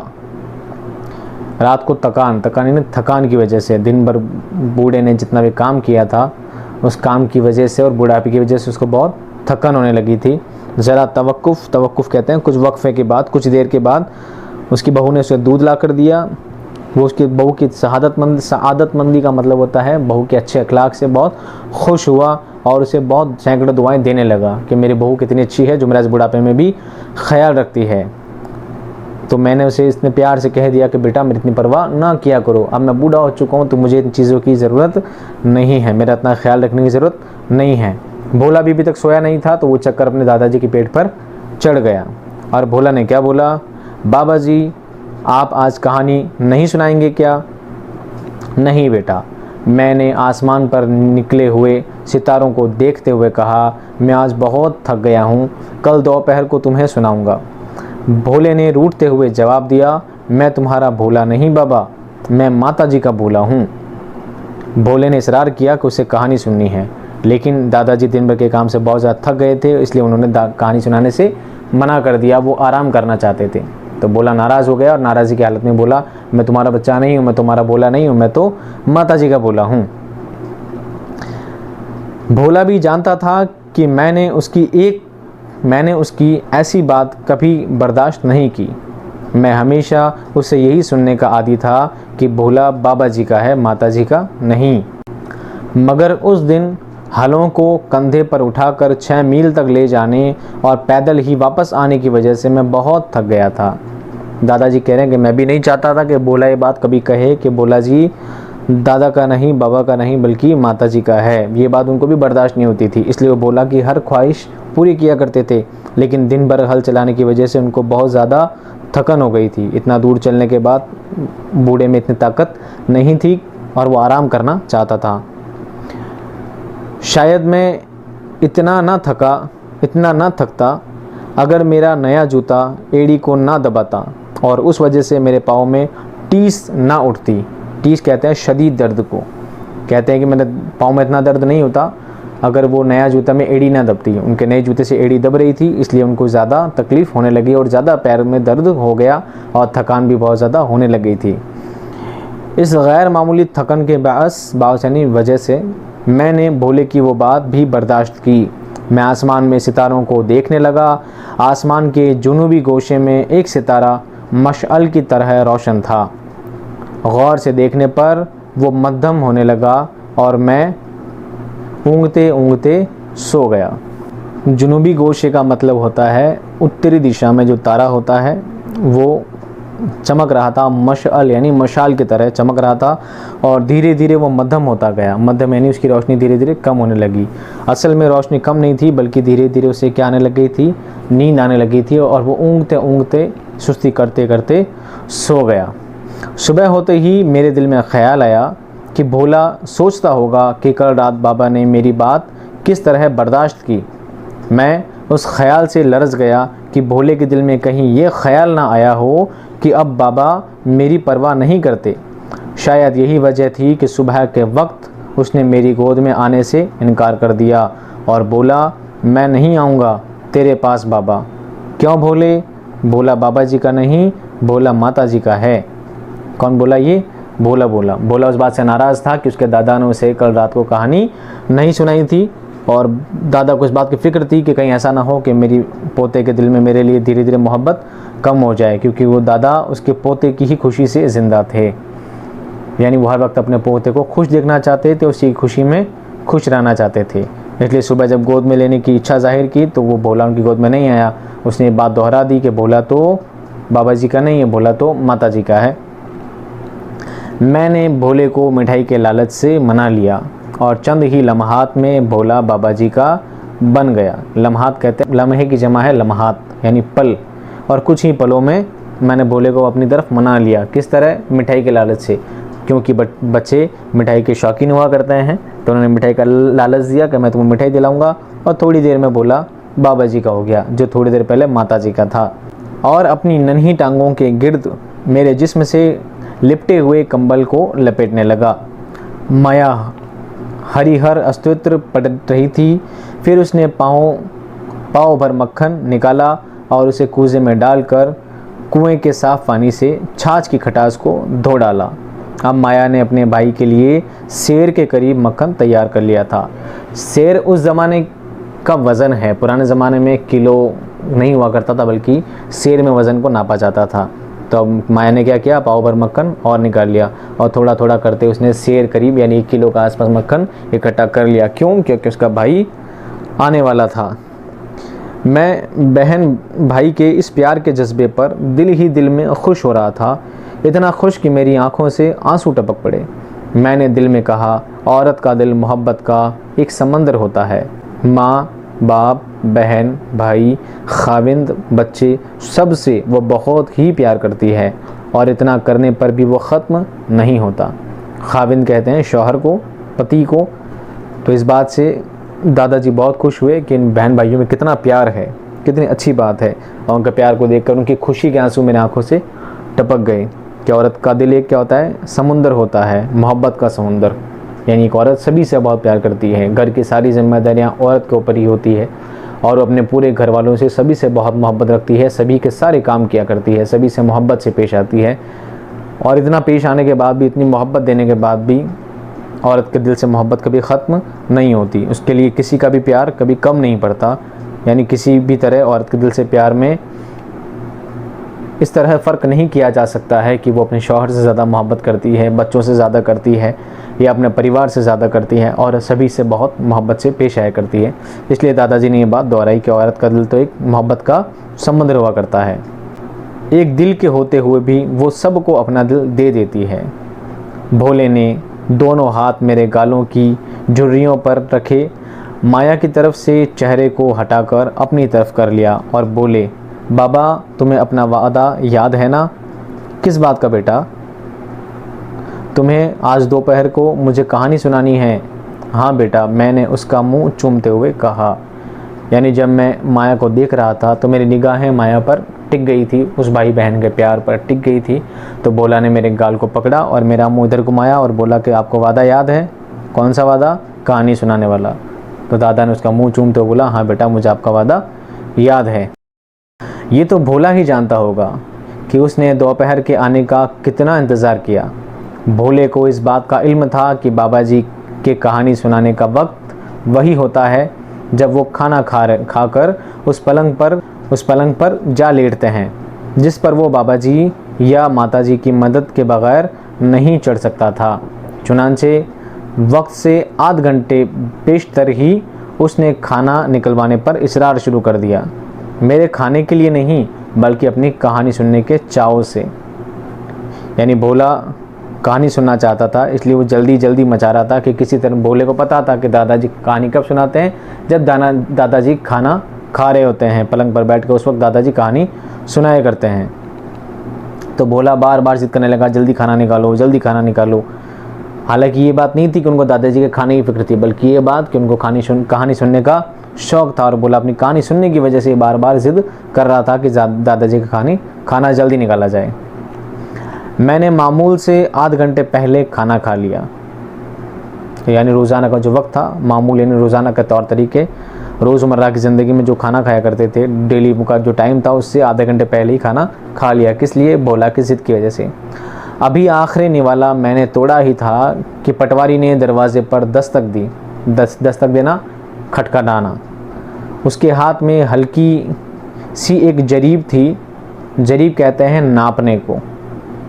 रात को थकान की वजह से दिन भर बूढ़े ने जितना भी काम किया था उस काम की वजह से और बुढ़ापे की वजह से उसको बहुत थकान होने लगी थी। ज़रा तवक्कुफ़ कहते हैं कुछ वक्फे के बाद, कुछ देर के बाद उसकी बहू ने उसे दूध ला कर दिया। वो उसकी बहू की सआदतमंदी का मतलब होता है बहू के अच्छे अखलाक से बहुत खुश हुआ और उसे बहुत सैकड़ों दुआएं देने लगा कि मेरी बहू कितनी अच्छी है जो मेरा इस बुढ़ापे में भी ख्याल रखती है। तो मैंने उसे इतने प्यार से कह दिया कि बेटा मेरी इतनी परवाह ना किया करो, अब मैं बूढ़ा हो चुका हूँ तो मुझे इन चीज़ों की ज़रूरत नहीं है, मेरा इतना ख्याल रखने की ज़रूरत नहीं है। भोला भी अभी तक सोया नहीं था तो वो चक्कर अपने दादाजी के पेट पर चढ़ गया। और भोला ने क्या बोला, बाबा जी आप आज कहानी नहीं सुनाएंगे क्या? नहीं बेटा, मैंने आसमान पर निकले हुए सितारों को देखते हुए कहा, मैं आज बहुत थक गया हूँ, कल दोपहर को तुम्हें सुनाऊंगा। भोले ने रूठते हुए जवाब दिया, मैं तुम्हारा भोला नहीं बाबा, मैं माता जी का भोला हूँ। भोले ने इसरार किया कि उसे कहानी सुननी है, लेकिन दादाजी दिन भर के काम से बहुत ज़्यादा थक गए थे, इसलिए उन्होंने कहानी सुनाने से मना कर दिया। वो आराम करना चाहते थे। तो भोला नाराज़ हो गया और नाराज़गी की हालत में बोला, मैं तुम्हारा बच्चा नहीं हूँ, मैं तुम्हारा भोला नहीं हूँ, मैं तो माता जी का भोला हूँ। भोला भी जानता था कि मैंने उसकी ऐसी बात कभी बर्दाश्त नहीं की। मैं हमेशा उसे यही सुनने का आदी था कि भोला बाबा जी का है, माता जी का नहीं। मगर उस दिन हलों को कंधे पर उठाकर 6 मील तक ले जाने और पैदल ही वापस आने की वजह से मैं बहुत थक गया था। दादाजी कह रहे हैं कि मैं भी नहीं चाहता था कि भोला ये बात कभी कहे कि भोला जी दादा का नहीं, बाबा का नहीं, बल्कि माता जी का है। ये बात उनको भी बर्दाश्त नहीं होती थी, इसलिए वो भोला की हर ख्वाहिश पूरी किया करते थे। लेकिन दिन भर हल चलाने की वजह से उनको बहुत ज़्यादा थकन हो गई थी। इतना दूर चलने के बाद बूढ़े में इतनी ताकत नहीं थी और वो आराम करना चाहता था। शायद मैं इतना ना थकता अगर मेरा नया जूता एड़ी को ना दबाता और उस वजह से मेरे पाँव में टीस ना उठती। टीस कहते हैं शदीद दर्द को, कहते हैं कि मेरे पाँव में इतना दर्द नहीं होता अगर वो नया जूता में एड़ी ना दबती। उनके नए जूते से एड़ी दब रही थी, इसलिए उनको ज़्यादा तकलीफ़ होने लगी और ज़्यादा पैर में दर्द हो गया और थकान भी बहुत ज़्यादा होने लग गई थी। इस गैर मामूली थकन के यानी वजह से मैंने भोले की वो बात भी बर्दाश्त की। मैं आसमान में सितारों को देखने लगा। आसमान के जुनूबी गोशे में एक सितारा मशअल की तरह रोशन था। गौर से देखने पर वो मध्यम होने लगा और मैं ऊँघते ऊँघते सो गया। जुनूबी गोशे का मतलब होता है उत्तरी दिशा में जो तारा होता है वो चमक रहा था, मशअल यानी मशाल की तरह चमक रहा था और धीरे धीरे वो मध्यम होता गया। मध्यम यानी उसकी रोशनी धीरे धीरे कम होने लगी। असल में रोशनी कम नहीं थी, बल्कि धीरे धीरे उसे क्या आने लग गई थी, नींद आने लगी थी और वो ऊँघते ऊँघते सुस्ती करते करते सो गया। सुबह होते ही मेरे दिल में ख्याल आया कि भोला सोचता होगा कि कल रात बाबा ने मेरी बात किस तरह बर्दाश्त की। मैं उस ख्याल से लरज़ गया कि भोले के दिल में कहीं ये ख्याल ना आया हो कि अब बाबा मेरी परवाह नहीं करते। शायद यही वजह थी कि सुबह के वक्त उसने मेरी गोद में आने से इनकार कर दिया और बोला, मैं नहीं आऊँगा तेरे पास बाबा। क्यों भोले? भोला बाबा जी का नहीं, भोला माता जी का है। कौन बोला ये? भोला बोला। भोला उस बात से नाराज़ था कि उसके दादा ने उसे कल रात को कहानी नहीं सुनाई थी और दादा को इस बात की फ़िक्र थी कि कहीं ऐसा ना हो कि मेरी पोते के दिल में मेरे लिए धीरे धीरे मोहब्बत कम हो जाए, क्योंकि वो दादा उसके पोते की ही खुशी से ज़िंदा थे। यानी वो हर वक्त अपने पोते को खुश देखना चाहते थे, उसी खुशी में खुश रहना चाहते थे। इसलिए सुबह जब गोद में लेने की इच्छा जाहिर की तो वो भोला उनकी गोद में नहीं आया। उसने ये बात दोहरा दी कि भोला तो बाबा जी का नहीं है, भोला तो माता जी का है। मैंने भोले को मिठाई के लालच से मना लिया और चंद ही लम्हात में भोला बाबा जी का बन गया। लम्हात कहते हैं, लम्हे की जमा है लम्हात यानी पल, और कुछ ही पलों में मैंने भोले को अपनी तरफ मना लिया। किस तरह? मिठाई के लालच से, क्योंकि बच्चे मिठाई के शौकीन हुआ करते हैं। तो उन्होंने मिठाई का लालच दिया कि मैं तुम्हें मिठाई दिलाऊंगा, और थोड़ी देर में भोला बाबा जी का हो गया, जो थोड़ी देर पहले माता जी का था, और अपनी नन्ही टांगों के गिर्द मेरे जिस्म से लिपटे हुए कंबल को लपेटने लगा। माया हरिहर स्तोत्र पढ़ रही थी। फिर उसने पाँव भर मक्खन निकाला और उसे कूजे में डालकर कुएं के साफ पानी से छाछ की खटास को धो डाला। अब माया ने अपने भाई के लिए सेर के करीब मक्खन तैयार कर लिया था। सेर उस ज़माने का वज़न है। पुराने ज़माने में किलो नहीं हुआ करता था, बल्कि सेर में वज़न को नापा जाता था। तो अब माया ने क्या किया, पाव भर मक्खन और निकाल लिया, और थोड़ा थोड़ा करते उसने सेर करीब यानी 1 किलो का आसपास मक्खन इकट्ठा कर लिया। क्यों? क्योंकि उसका भाई आने वाला था। मैं बहन भाई के इस प्यार के जज्बे पर दिल ही दिल में खुश हो रहा था, इतना खुश कि मेरी आंखों से आंसू टपक पड़े। मैंने दिल में कहा, औरत का दिल मोहब्बत का एक समंदर होता है। माँ, बाप, बहन, भाई, खाविंद, बच्चे, सब से वो बहुत ही प्यार करती है, और इतना करने पर भी वो ख़त्म नहीं होता। खाविंद कहते हैं शौहर को, पति को। तो इस बात से दादाजी बहुत खुश हुए कि इन बहन भाइयों में कितना प्यार है, कितनी अच्छी बात है, और उनके प्यार को देखकर उनकी खुशी के आंसू मेरी आंखों से टपक गए कि औरत का दिल एक क्या होता है, समुंदर होता है, मोहब्बत का समुंदर। यानी एक औरत सभी से बहुत प्यार करती है, घर की सारी जिम्मेदारियां औरत के ऊपर ही होती है, और वो अपने पूरे घर वालों से सभी से बहुत मोहब्बत रखती है, सभी के सारे काम किया करती है, सभी से मोहब्बत से पेश आती है। और इतना पेश आने के बाद भी, इतनी मोहब्बत देने के बाद भी औरत के दिल से मोहब्बत कभी ख़त्म नहीं होती। उसके लिए किसी का भी प्यार कभी कम नहीं पड़ता। यानी किसी भी तरह औरत के दिल से प्यार में इस तरह फ़र्क नहीं किया जा सकता है कि वो अपने शौहर से ज़्यादा मोहब्बत करती है, बच्चों से ज़्यादा करती है, या अपने परिवार से ज़्यादा करती है, और सभी से बहुत मोहब्बत से पेश आया करती है। इसलिए दादाजी ने ये बात दोहराई कि औरत का दिल तो एक मोहब्बत का समुद्र हुआ करता है। एक दिल के होते हुए भी वो सबको अपना दिल दे देती है। भोले ने दोनों हाथ मेरे गालों की झुर्रियों पर रखे, माया की तरफ से चेहरे को हटाकर अपनी तरफ कर लिया और बोले, बाबा तुम्हें अपना वादा याद है ना? किस बात का बेटा? तुम्हें आज दोपहर को मुझे कहानी सुनानी है। हाँ बेटा, मैंने उसका मुंह चूमते हुए कहा। यानी जब मैं माया को देख रहा था तो मेरी निगाहें माया पर टिक गई थी, उस भाई बहन के प्यार पर टिक गई थी। तो भोला ने मेरे गाल को पकड़ा और मेरा मुंह इधर घुमाया और बोला कि आपको वादा याद है? कौन सा वादा? कहानी सुनाने वाला। तो दादा ने उसका मुंह चूमते हुए बोला, हाँ बेटा, मुझे आपका वादा याद है। ये तो भोला ही जानता होगा कि उसने दोपहर के आने का कितना इंतज़ार किया। भोले को इस बात का इल्म था कि बाबा जी के कहानी सुनाने का वक्त वही होता है जब वो खाना खाकर उस पलंग पर जा लेटते हैं, जिस पर वो बाबा जी या माता जी की मदद के बगैर नहीं चढ़ सकता था। चुनांचे वक्त से आध घंटे पेशतर ही उसने खाना निकलवाने पर इसरार शुरू कर दिया। मेरे खाने के लिए नहीं, बल्कि अपनी कहानी सुनने के चाव से। यानी भोला कहानी सुनना चाहता था, इसलिए वो जल्दी जल्दी मचा रहा था कि किसी तरह भोले को पता था कि दादाजी कहानी कब सुनाते हैं, जब दादाजी खाना खा रहे होते हैं पलंग पर बैठ कर, उस वक्त दादाजी कहानी सुनाया करते हैं। तो भोला बार बार जिद करने लगा, जल्दी खाना निकालो, जल्दी खाना निकालो। हालांकि ये बात नहीं थी कि उनको दादाजी के खाने की फिक्र थी, बल्कि ये बात कि उनको कहानी सुनने का शौक़ था। और भोला अपनी कहानी सुनने की वजह से बार बार जिद कर रहा था कि दादाजी का खाना जल्दी निकाला जाए। मैंने मामूल से आध घंटे पहले खाना खा लिया। यानी रोज़ाना का जो वक्त था, मामूल यानी रोज़ाना के तौर तरीके, रोज़मर्रा की ज़िंदगी में जो खाना खाया करते थे, डेली का जो टाइम था, उससे आधे घंटे पहले ही खाना खा लिया। किस लिए? भोला की ज़िद की वजह से। अभी आखिरी निवाला मैंने तोड़ा ही था कि पटवारी ने दरवाजे पर दस्तक दी। दस्तक देना, खटखटाना। उसके हाथ में हल्की सी एक जरीब थी। जरीब कहते हैं नापने को,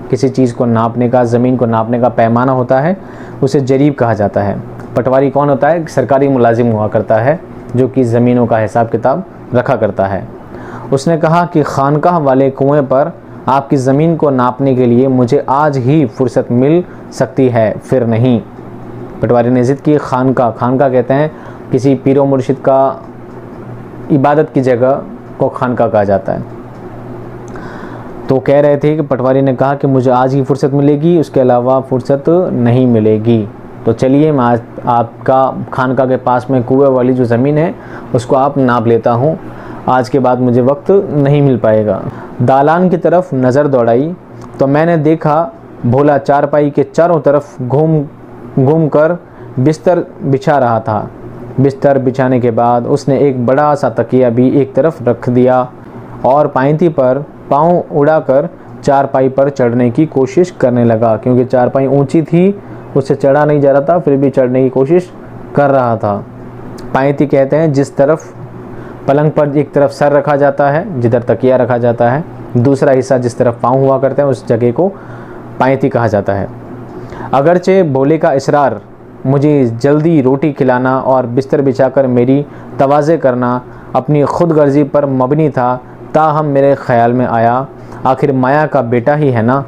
किसी चीज़ को नापने का, ज़मीन को नापने का पैमाना होता है, उसे जरीब कहा जाता है। पटवारी कौन होता है? सरकारी मुलाजिम हुआ करता है, जो कि ज़मीनों का हिसाब किताब रखा करता है। उसने कहा कि खानकाह वाले कुएं पर आपकी ज़मीन को नापने के लिए मुझे आज ही फुर्सत मिल सकती है, फिर नहीं। पटवारी ने ज़िद की। खानकाह कहते हैं किसी पीरो मुर्शिद का इबादत की जगह को खानकाह कहा जाता है। तो कह रहे थे कि पटवारी ने कहा कि मुझे आज ही फुर्सत मिलेगी, उसके अलावा फुर्सत नहीं मिलेगी। तो चलिए मैं आज आपका खानका के पास में कुएं वाली जो ज़मीन है उसको आप नाप लेता हूँ, आज के बाद मुझे वक्त नहीं मिल पाएगा। दालान की तरफ नज़र दौड़ाई तो मैंने देखा भोला चारपाई के चारों तरफ घूम कर बिस्तर बिछा रहा था। बिस्तर बिछाने के बाद उसने एक बड़ा सा तकिया भी एक तरफ रख दिया और पायंती पर पाँव उड़ाकर चारपाई पर चढ़ने की कोशिश करने लगा, क्योंकि चारपाई ऊंची थी, उससे चढ़ा नहीं जा रहा था, फिर भी चढ़ने की कोशिश कर रहा था। पायंती कहते हैं जिस तरफ पलंग पर एक तरफ सर रखा जाता है, जिधर तकिया रखा जाता है, दूसरा हिस्सा जिस तरफ पाँव हुआ करते हैं, उस जगह को पायंती कहा जाता है। अगरचे भोले का इसरार मुझे जल्दी रोटी खिलाना और बिस्तर बिछाकर मेरी तवाज़े करना अपनी खुदगर्जी पर मबनी था, ताहम मेरे ख्याल में आया आखिर माया का बेटा ही है ना,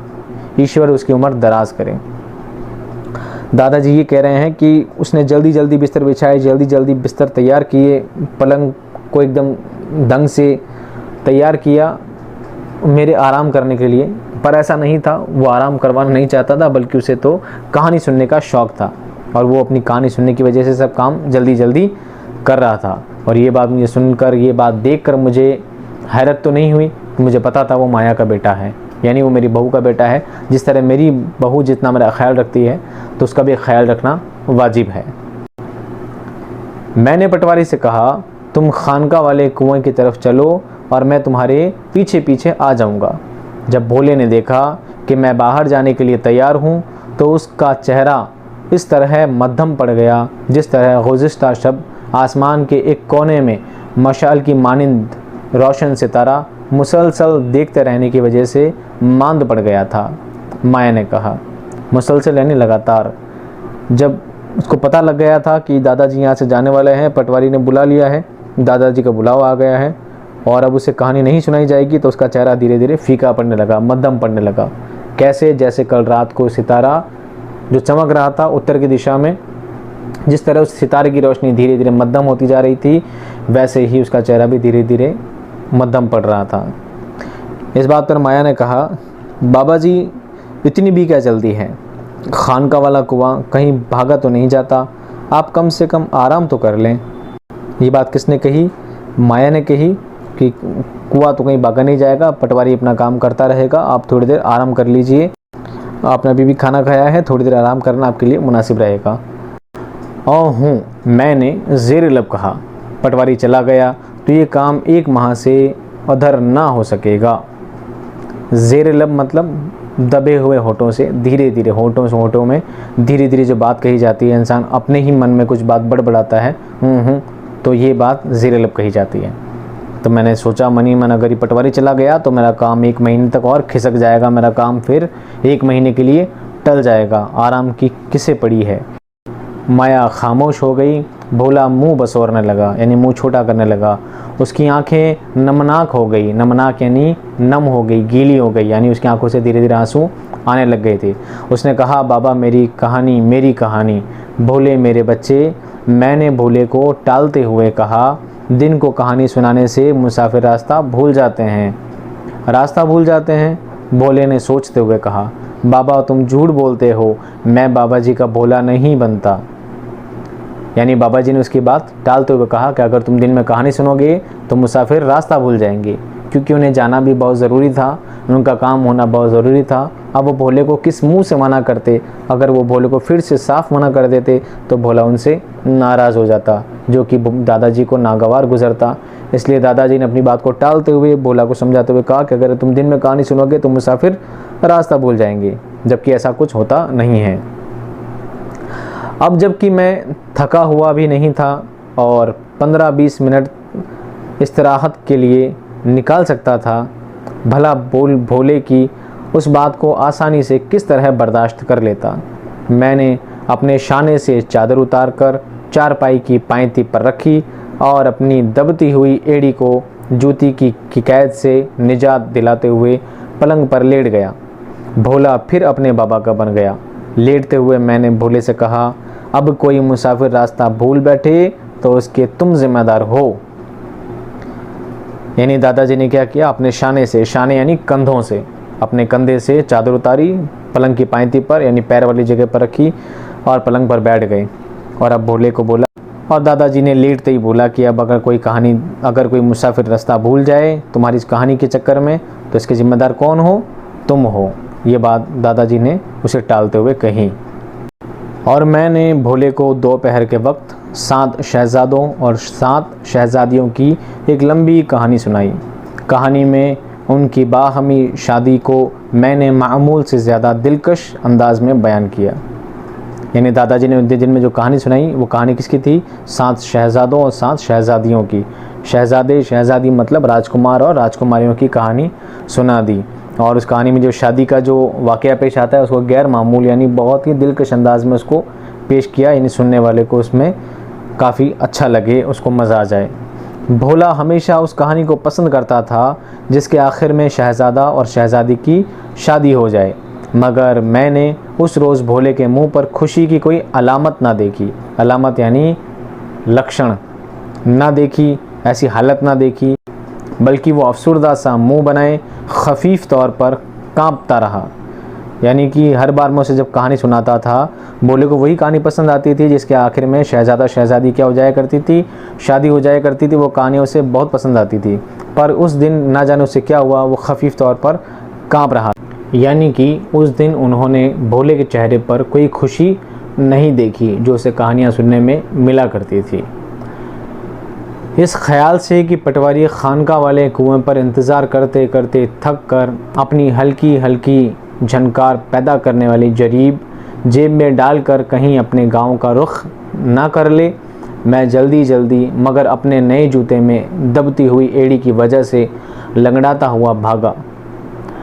ईश्वर उसकी उम्र दराज करे। दादाजी ये कह रहे हैं कि उसने जल्दी जल्दी बिस्तर बिछाए, जल्दी जल्दी बिस्तर तैयार किए, पलंग को एकदम ढंग से तैयार किया मेरे आराम करने के लिए, पर ऐसा नहीं था, वो आराम करवाना नहीं चाहता था, बल्कि उसे तो कहानी सुनने का शौक़ था और वो अपनी कहानी सुनने की वजह से सब काम जल्दी जल्दी कर रहा था। और ये बात मुझे सुनकर, ये बात देखकर मुझे हैरत तो नहीं हुई, मुझे पता था वो माया का बेटा है, यानी वो मेरी बहू का बेटा है। जिस तरह मेरी बहू जितना मेरा ख्याल रखती है तो उसका भी ख्याल रखना वाजिब है। मैंने पटवारी से कहा तुम खानका वाले कुएं की तरफ चलो और मैं तुम्हारे पीछे पीछे आ जाऊंगा। जब भोले ने देखा कि मैं बाहर जाने के लिए तैयार हूँ तो उसका चेहरा इस तरह मध्यम पड़ गया जिस तरह गुज़िश्ता शब आसमान के एक कोने में मशाल की मानिंद रोशन सितारा मुसलसल देखते रहने की वजह से मांद पड़ गया था। माया ने कहा, मुसलसल यानी लगातार। जब उसको पता लग गया था कि दादाजी यहाँ से जाने वाले हैं, पटवारी ने बुला लिया है, दादाजी का बुलावा आ गया है और अब उसे कहानी नहीं सुनाई जाएगी, तो उसका चेहरा धीरे धीरे फीका पड़ने लगा, मध्यम पड़ने लगा। कैसे? जैसे कल रात को सितारा जो चमक रहा था उत्तर की दिशा में, जिस तरह उस सितारे की रोशनी धीरे धीरे मध्यम होती जा रही थी, वैसे ही उसका चेहरा भी धीरे धीरे मध्यम पड़ रहा था। इस बात पर माया ने कहा, बाबा जी इतनी भी क्या जल्दी है, खानका वाला कुआं कहीं भागा तो नहीं जाता, आप कम से कम आराम तो कर लें। ये बात किसने कही? माया ने कही कि कुआं तो कहीं भागा नहीं जाएगा, पटवारी अपना काम करता रहेगा, आप थोड़ी देर आराम कर लीजिए, आपने अभी भी खाना खाया है, थोड़ी देर आराम करना आपके लिए मुनासिब रहेगा। हूँ, मैंने ज़ेर लब कहा। पटवारी चला गया तो ये काम 1 माह से अधर ना हो सकेगा। ज़ेर लब मतलब दबे हुए होठों से धीरे धीरे, होठों से होठों में धीरे धीरे जो बात कही जाती है, इंसान अपने ही मन में कुछ बात बड़बड़ाता है, तो ये बात ज़ेर लब कही जाती है। तो मैंने सोचा मनी मन अगर ये पटवारी चला गया तो मेरा काम 1 महीने तक और खिसक जाएगा, मेरा काम फिर 1 महीने के लिए टल जाएगा, आराम की किसे पड़ी है। माया खामोश हो गई। भोला मुंह बसोरने लगा, यानी मुंह छोटा करने लगा। उसकी आंखें नमनाक हो गई, नमनाक यानी नम हो गई, गीली हो गई, यानी उसकी आंखों से धीरे धीरे आंसू आने लग गए थे। उसने कहा, बाबा मेरी कहानी, भोले मेरे बच्चे। मैंने भोले को टालते हुए कहा, दिन को कहानी सुनाने से मुसाफिर रास्ता भूल जाते हैं। भोले ने सोचते हुए कहा, बाबा तुम झूठ बोलते हो, मैं बाबा जी का भोला नहीं बनता। यानी बाबा जी ने उसकी बात टालते हुए कहा कि अगर तुम दिन में कहानी सुनोगे तो मुसाफिर रास्ता भूल जाएंगे, क्योंकि उन्हें जाना भी बहुत ज़रूरी था, उनका काम होना बहुत ज़रूरी था। अब वो भोले को किस मुंह से मना करते? अगर वो भोले को फिर से साफ मना कर देते तो भोला उनसे नाराज़ हो जाता, जो कि दादाजी को नागवार गुजरता। इसलिए दादाजी ने अपनी बात को टालते हुए भोला को समझाते हुए कहा कि अगर तुम दिन में कहानी सुनोगे तो मुसाफिर रास्ता भूल जाएंगे, जबकि ऐसा कुछ होता नहीं है। अब जबकि मैं थका हुआ भी नहीं था और 15-20 मिनट इस्तराहत के लिए निकाल सकता था, भला भोले की उस बात को आसानी से किस तरह बर्दाश्त कर लेता। मैंने अपने शाने से चादर उतारकर चारपाई की पायंती पर रखी और अपनी दबती हुई एड़ी को जूती की कैद से निजात दिलाते हुए पलंग पर लेट गया। भोला फिर अपने बाबा का बन गया। लेटते हुए मैंने भोले से कहा, अब कोई मुसाफिर रास्ता भूल बैठे तो उसके तुम जिम्मेदार हो। यानी दादाजी ने क्या किया, अपने शाने से, शाने यानी कंधों से, अपने कंधे से चादर उतारी, पलंग की पायती पर यानी पैर वाली जगह पर रखी और पलंग पर बैठ गए। और अब भोले को बोला, और दादाजी ने लेटते ही बोला कि अब अगर कोई मुसाफिर रास्ता भूल जाए तुम्हारी इस कहानी के चक्कर में तो इसके ज़िम्मेदार कौन हो, तुम हो। ये बात दादाजी ने उसे टालते हुए कही। और मैंने भोले को दोपहर के वक्त 7 शहज़ादों और 7 शहज़ादियों की एक लंबी कहानी सुनाई। कहानी में उनकी बाहमी शादी को मैंने मामूल से ज़्यादा दिलकश अंदाज में बयान किया। यानी दादाजी ने उन दिन में जो कहानी सुनाई वो कहानी किसकी थी, 7 शहज़ादों और 7 शहज़ादियों की। शहज़ादे शहज़ादी मतलब राजकुमार और राजकुमारियों की कहानी सुना दी। और उस कहानी में जो शादी का जो वाक़या पेश आता है उसको गैर मामूल यानी बहुत ही दिलकश अंदाज में उसको पेश किया, यानी सुनने वाले को उसमें काफ़ी अच्छा लगे, उसको मज़ा आ जाए। भोला हमेशा उस कहानी को पसंद करता था जिसके आखिर में शहज़ादा और शहज़ादी की शादी हो जाए, मगर मैंने उस रोज़ भोले के मुंह पर खुशी की कोई अलामत ना देखी। अलामत यानी लक्षण ना देखी, ऐसी हालत ना देखी, बल्कि वो अफसरदा सा मुंह बनाए खफीफ तौर पर कांपता रहा। यानी कि हर बार मैं उसे जब कहानी सुनाता था, भोले को वही कहानी पसंद आती थी जिसके आखिर में शहज़ादा शहज़ादी क्या हो जाया करती थी, शादी हो जाया करती थी। वो कहानी उसे बहुत पसंद आती थी, पर उस दिन ना जाने उसे क्या हुआ, वो खफीफ तौर पर कांप रहा। यानी कि उस दिन उन्होंने भोले के चेहरे पर कोई खुशी नहीं देखी जो उसे कहानियाँ सुनने में मिला करती थी। इस ख्याल से कि पटवारी खानका वाले कुएं पर इंतज़ार करते करते थक कर अपनी हल्की हल्की झनकार पैदा करने वाली जरीब जेब में डालकर कहीं अपने गांव का रुख ना कर ले, मैं जल्दी जल्दी मगर अपने नए जूते में दबती हुई एड़ी की वजह से लंगड़ाता हुआ भागा।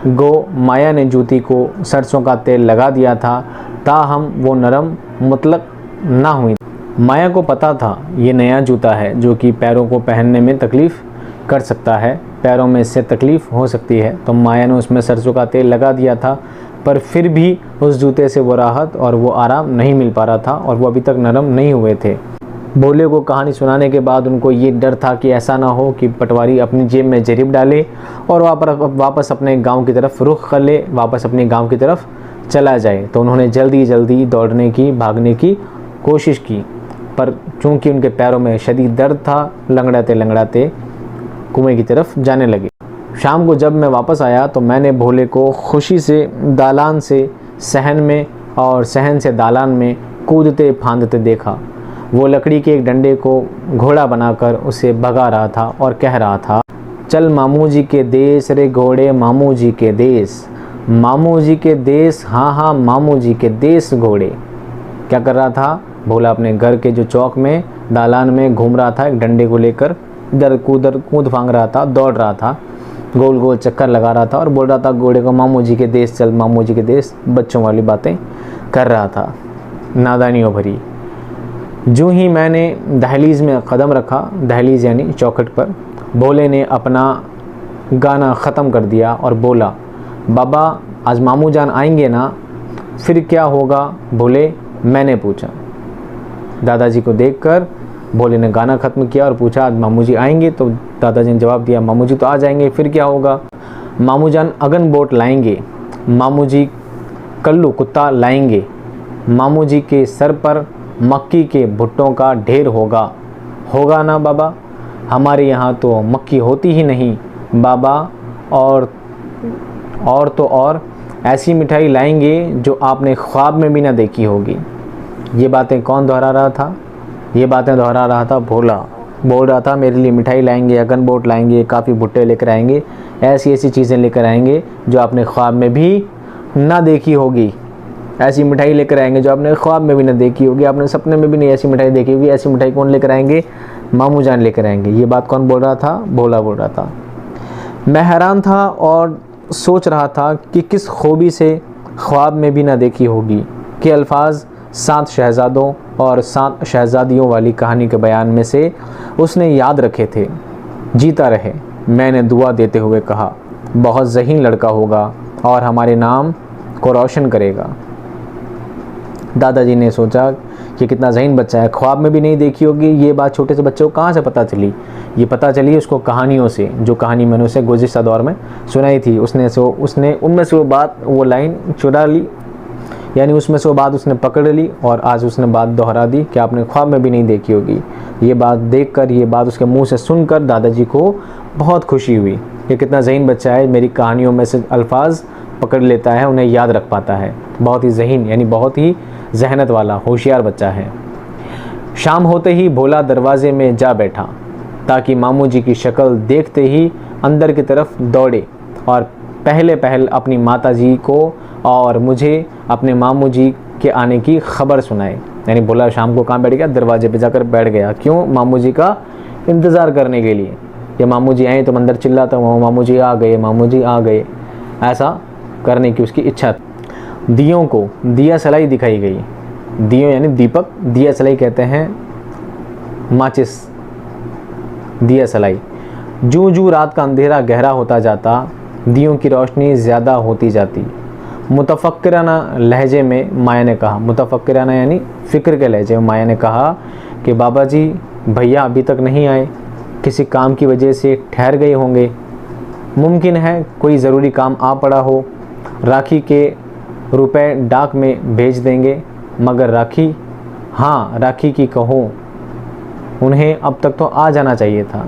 गो माया ने जूती को सरसों का तेल लगा दिया था, ताहम वो नरम मुतलक ना हुई। माया को पता था ये नया जूता है जो कि पैरों को पहनने में तकलीफ़ कर सकता है, पैरों में इससे तकलीफ़ हो सकती है, तो माया ने उसमें सरसों का तेल लगा दिया था, पर फिर भी उस जूते से वो राहत और वो आराम नहीं मिल पा रहा था और वो अभी तक नरम नहीं हुए थे। भोले को कहानी सुनाने के बाद उनको ये डर था कि ऐसा ना हो कि पटवारी अपनी जेब में जरीब डाले और वापस अपने गांव की तरफ रुख कर ले, वापस अपने गांव की तरफ चला जाए। तो उन्होंने जल्दी जल्दी दौड़ने की, भागने की कोशिश की, पर चूंकि उनके पैरों में शदीद दर्द था, लंगड़ाते लंगड़ाते कुएं की तरफ जाने लगे। शाम को जब मैं वापस आया तो मैंने भोले को खुशी से दालान से सहन में और सहन से दालान में कूदते फांदते देखा। वो लकड़ी के एक डंडे को घोड़ा बनाकर उसे भगा रहा था और कह रहा था, चल मामू जी के देश रे घोड़े, मामू जी के देश, मामू जी के देश, हाँ हाँ मामू जी के देश घोड़े। क्या कर रहा था भोला? अपने घर के जो चौक में दालान में घूम रहा था, एक डंडे को लेकर इधर कूद फांग रहा था, दौड़ रहा था, गोल गोल चक्कर लगा रहा था और बोल रहा था घोड़े को, मामू जी के देश चल, मामू जी के देश, बच्चों वाली बातें कर रहा था, नादानियों भरी। जो ही मैंने दहलीज़ में कदम रखा, दहलीज़ यानी चौखट पर, भोले ने अपना गाना ख़त्म कर दिया और बोला, बाबा आज मामू जान आएंगे ना? फिर क्या होगा भोले? मैंने पूछा। दादाजी को देखकर भोले ने गाना ख़त्म किया और पूछा, आज मामू जी आएंगे? तो दादाजी ने जवाब दिया, मामू जी तो आ जाएंगे, फिर क्या होगा? मामू जान अगन बोट लाएंगे, मामू जी कल्लू कुत्ता लाएंगे, मामू जी के सर पर मक्की के भुट्टों का ढेर होगा। होगा ना बाबा? हमारे यहाँ तो मक्की होती ही नहीं बाबा, और तो और ऐसी मिठाई लाएंगे जो आपने ख्वाब में भी ना देखी होगी। ये बातें कौन दोहरा रहा था? ये बातें दोहरा रहा था भोला। बोल रहा था, मेरे लिए मिठाई लाएंगे, अगन बोट लाएंगे, काफ़ी भुट्टे लेकर आएंगे, ऐसी ऐसी चीज़ें लेकर आएंगे जो आपने ख्वाब में भी ना देखी होगी। ऐसी मिठाई लेकर आएंगे जो आपने ख्वाब में भी ना देखी होगी, आपने सपने में भी नहीं ऐसी मिठाई देखी होगी। ऐसी मिठाई कौन लेकर आएंगे? मामू जान लेकर आएंगे। ये बात कौन बोल रहा था? भोला बोल रहा था। मैं हैरान था और सोच रहा था कि किस खूबी से ख्वाब में भी ना देखी होगी कि अल्फाज 7 शहज़ादों और 7 शहज़ादियों वाली कहानी के बयान में से उसने याद रखे थे। जीता रहे, मैंने दुआ देते हुए कहा, बहुत ज़हीन लड़का होगा और हमारे नाम को रोशन करेगा। दादाजी ने सोचा ये कितना ज़हीन बच्चा है, ख्वाब में भी नहीं देखी होगी ये बात। छोटे से बच्चे को कहाँ से पता चली? ये पता चली उसको कहानियों से, जो कहानी मैंने उसे गुज़िश्ता दौर में सुनाई थी। उसने उनमें से वो लाइन चुरा ली, यानी उसमें से वो बात उसने पकड़ ली और आज उसने बात दोहरा दी कि आपने ख्वाब में भी नहीं देखी होगी। ये बात देखकर, ये बात उसके मुंह से सुनकर दादाजी को बहुत खुशी हुई। ये कितना ज़हीन बच्चा है, मेरी कहानियों में से अल्फाज पकड़ लेता है, उन्हें याद रख पाता है। बहुत ही ज़हीन, यानी बहुत ही जहनत वाला होशियार बच्चा है। शाम होते ही भोला दरवाजे में जा बैठा ताकि मामू जी की शक्ल देखते ही अंदर की तरफ दौड़े और पहले अपनी माता जी को और मुझे अपने मामू जी के आने की खबर सुनाए। यानी भोला शाम को कहाँ बैठ गया? दरवाजे पे जाकर बैठ गया। क्यों? मामू जी का इंतज़ार करने के लिए। ये मामू जी आए तो अंदर चिल्लाता, मामू जी आ गए, मामू जी आ गए, ऐसा करने की उसकी इच्छा। दियों को दिया सलाई दिखाई गई। दियों यानी दीपक, दिया सलाई कहते हैं माचिस, दिया सलाई। जूं जूं रात का अंधेरा गहरा होता जाता, दियों की रोशनी ज़्यादा होती जाती। मुतफक्किराना लहजे में माया ने कहा, मुतफक्किराना यानी फ़िक्र के लहजे में माया ने कहा कि बाबा जी भैया अभी तक नहीं आए, किसी काम की वजह से ठहर गए होंगे। मुमकिन है कोई ज़रूरी काम आ पड़ा हो। राखी के रुपए डाक में भेज देंगे, मगर राखी, हाँ राखी की कहो, उन्हें अब तक तो आ जाना चाहिए था।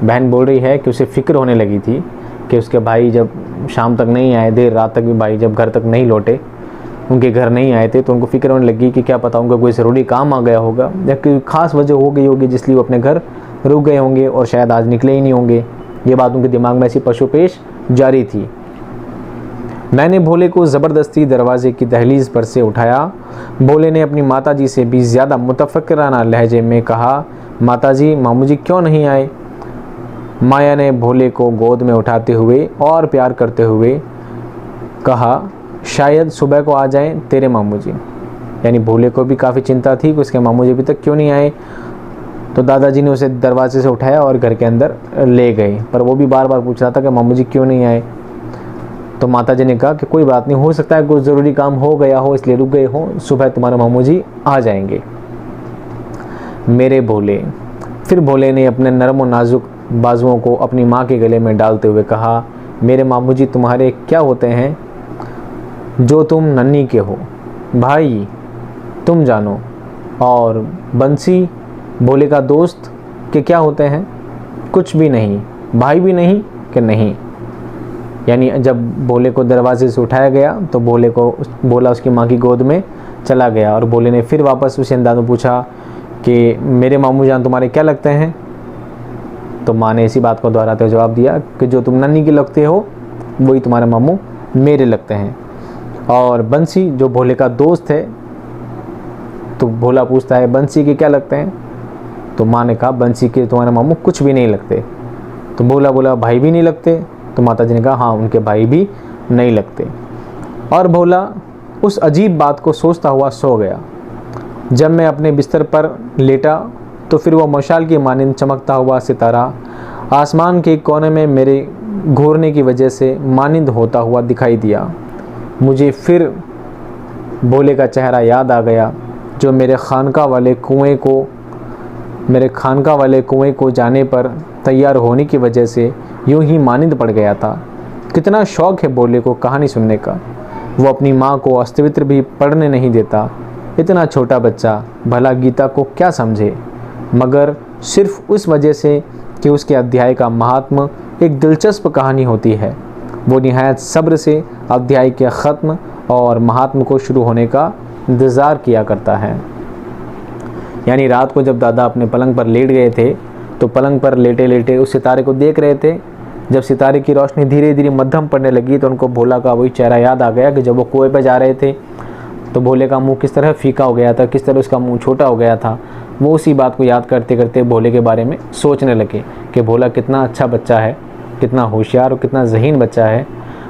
बहन बोल रही है कि उसे फ़िक्र होने लगी थी कि उसके भाई जब शाम तक नहीं आए, देर रात तक भी भाई जब घर तक नहीं लौटे, उनके घर नहीं आए थे, तो उनको फ़िक्र होने लगी कि क्या पता उनका कोई ज़रूरी काम आ गया होगा या कोई ख़ास वजह हो गई होगी जिसलिए वो अपने घर रुक गए होंगे और शायद आज निकले ही नहीं होंगे। ये बात उनके दिमाग में ऐसी पशुपेश जारी थी। मैंने भोले को ज़बरदस्ती दरवाजे की दहलीज पर से उठाया। भोले ने अपनी माताजी से भी ज़्यादा मुतफक्किराना लहजे में कहा, माताजी मामू जी क्यों नहीं आए? माया ने भोले को गोद में उठाते हुए और प्यार करते हुए कहा, शायद सुबह को आ जाएं तेरे मामू जी। यानी भोले को भी काफ़ी चिंता थी कि उसके मामू जी अभी तक क्यों नहीं आए। तो दादाजी ने उसे दरवाजे से उठाया और घर के अंदर ले गए, पर वो भी बार बार पूछ रहा था कि मामू जी क्यों नहीं आए। तो माताजी ने कहा कि कोई बात नहीं, हो सकता है कोई ज़रूरी काम हो गया हो इसलिए रुक गए हो, सुबह तुम्हारे मामू जी आ जाएंगे। मेरे भोले। फिर भोले ने अपने नरम और नाजुक बाजुओं को अपनी माँ के गले में डालते हुए कहा, मेरे मामू जी तुम्हारे क्या होते हैं जो तुम नन्ही के हो? भाई तुम जानो। और बंसी भोले का दोस्त के क्या होते हैं? कुछ भी नहीं, भाई भी नहीं कि नहीं। यानी जब भोले को दरवाजे से उठाया गया तो भोला उसकी माँ की गोद में चला गया और भोले ने फिर वापस उसी अंदाज में पूछा कि मेरे मामू जान तुम्हारे क्या लगते हैं? तो माँ ने इसी बात को दोहराते हुए जवाब दिया कि जो तुम नन्ही के लगते हो वही तुम्हारे मामू मेरे लगते हैं। और बंसी जो भोले का दोस्त है, तो भोला पूछता है बंसी के क्या लगते हैं? तो माँ ने कहा बंसी के तुम्हारे मामू कुछ भी नहीं लगते। तो भोला बोला भाई भी नहीं लगते? तो माताजी ने कहा हाँ उनके भाई भी नहीं लगते। और भोला उस अजीब बात को सोचता हुआ सो गया। जब मैं अपने बिस्तर पर लेटा तो फिर वो मशाल की मानिंद चमकता हुआ सितारा आसमान के कोने में मेरे घूरने की वजह से मानिंद होता हुआ दिखाई दिया। मुझे फिर भोले का चेहरा याद आ गया जो मेरे खानका वाले कुएं को जाने पर तैयार होने की वजह से यूं ही मानिंद पड़ गया था। कितना शौक़ है भोले को कहानी सुनने का। वो अपनी माँ को अस्तवित्र भी पढ़ने नहीं देता। इतना छोटा बच्चा भला गीता को क्या समझे, मगर सिर्फ उस वजह से कि उसके अध्याय का महात्म एक दिलचस्प कहानी होती है। वो निहायत सब्र से अध्याय के ख़त्म और महात्म को शुरू होने का इंतज़ार किया करता है। यानी रात को जब दादा अपने पलंग पर लेट गए थे तो पलंग पर लेटे लेटे उस सितारे को देख रहे थे। जब सितारे की रोशनी धीरे धीरे मध्यम पड़ने लगी तो उनको भोला का वही चेहरा याद आ गया कि जब वो कुएं पे जा रहे थे तो भोले का मुंह किस तरह फीका हो गया था, किस तरह उसका मुंह छोटा हो गया था। वो उसी बात को याद करते करते भोले के बारे में सोचने लगे कि भोला कितना अच्छा बच्चा है, कितना होशियार और कितना ज़हीन बच्चा है।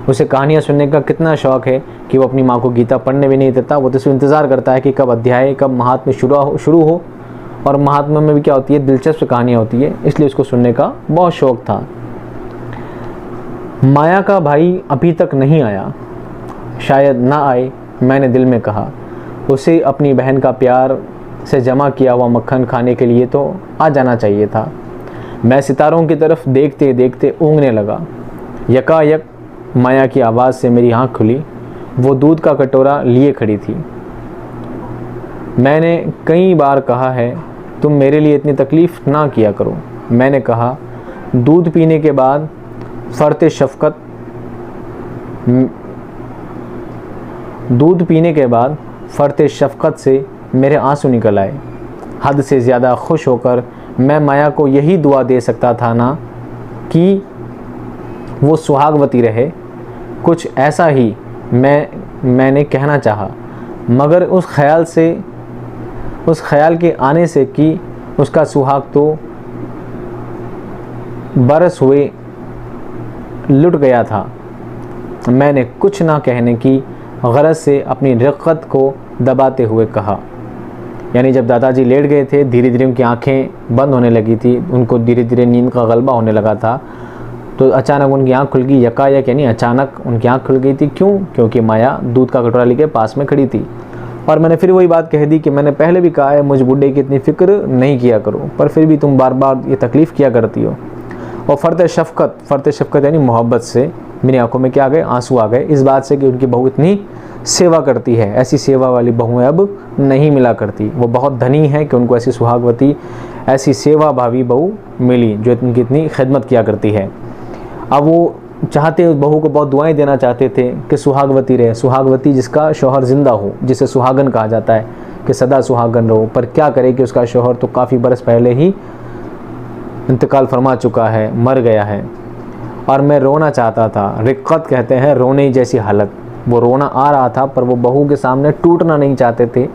उसे कहानियाँ सुनने का कितना शौक़ है कि वो अपनी माँ को गीता पढ़ने भी नहीं देता। वो तो सिर्फ इंतज़ार करता है कि कब अध्याय, कब महात्म्य शुरू हो। और महात्मा में भी क्या होती है, दिलचस्प कहानियाँ होती है, इसलिए उसको सुनने का बहुत शौक़ था। माया का भाई अभी तक नहीं आया, शायद ना आए, मैंने दिल में कहा। उसे अपनी बहन का प्यार से जमा किया हुआ मक्खन खाने के लिए तो आ जाना चाहिए था। मैं सितारों की तरफ देखते देखते ऊँघने लगा। यकायक माया की आवाज़ से मेरी आँख खुली। वो दूध का कटोरा लिए खड़ी थी। मैंने कई बार कहा है तुम मेरे लिए इतनी तकलीफ़ ना किया करो। मैंने कहा, दूध पीने के बाद फरते शफ़क़त से मेरे आंसू निकल आए। हद से ज़्यादा खुश होकर मैं माया को यही दुआ दे सकता था ना कि वो सुहागवती रहे। कुछ ऐसा ही मैंने कहना चाहा, मगर उस ख्याल के आने से कि उसका सुहाग तो बरस हुए लुट गया था, मैंने कुछ ना कहने की गरज से अपनी रिक़्क़त को दबाते हुए कहा। यानी जब दादाजी लेट गए थे, धीरे धीरे उनकी आंखें बंद होने लगी थी, उनको धीरे धीरे नींद का गलबा होने लगा था, तो अचानक उनकी आंख खुल गई। यकायक यानी अचानक उनकी आंख खुल गई थी। क्यों? क्योंकि माया दूध का कटोरा लेके पास में खड़ी थी। और मैंने फिर वही बात कह दी कि मैंने पहले भी कहा है मुझ बुढ़े की इतनी फ़िक्र नहीं किया करो, पर फिर भी तुम बार बार ये तकलीफ़ किया करती हो। और फ़र्त शफ़क़त यानी मोहब्बत से मेरी आंखों में क्या आ गए? आंसू आ गए, इस बात से कि उनकी बहू इतनी सेवा करती है। ऐसी सेवा वाली बहुएं अब नहीं मिला करती। वो बहुत धनी है कि उनको ऐसी सुहागवती, ऐसी सेवा भावी बहू मिली जो उनकी इतनी खिदमत किया करती है। अब वो चाहते, उस बहू को बहुत दुआएं देना चाहते थे कि सुहागवती रहे, सुहागवती जिसका शौहर ज़िंदा हो, जिसे सुहागन कहा जाता है कि सदा सुहागन रहो। पर क्या करे कि उसका शौहर तो काफ़ी बरस पहले ही इंतकाल फरमा चुका है, मर गया है। और मैं रोना चाहता था। रिक़्क़त कहते हैं रोने जैसी हालत। वो रोना आ रहा था, पर वो बहू के सामने टूटना नहीं चाहते थे,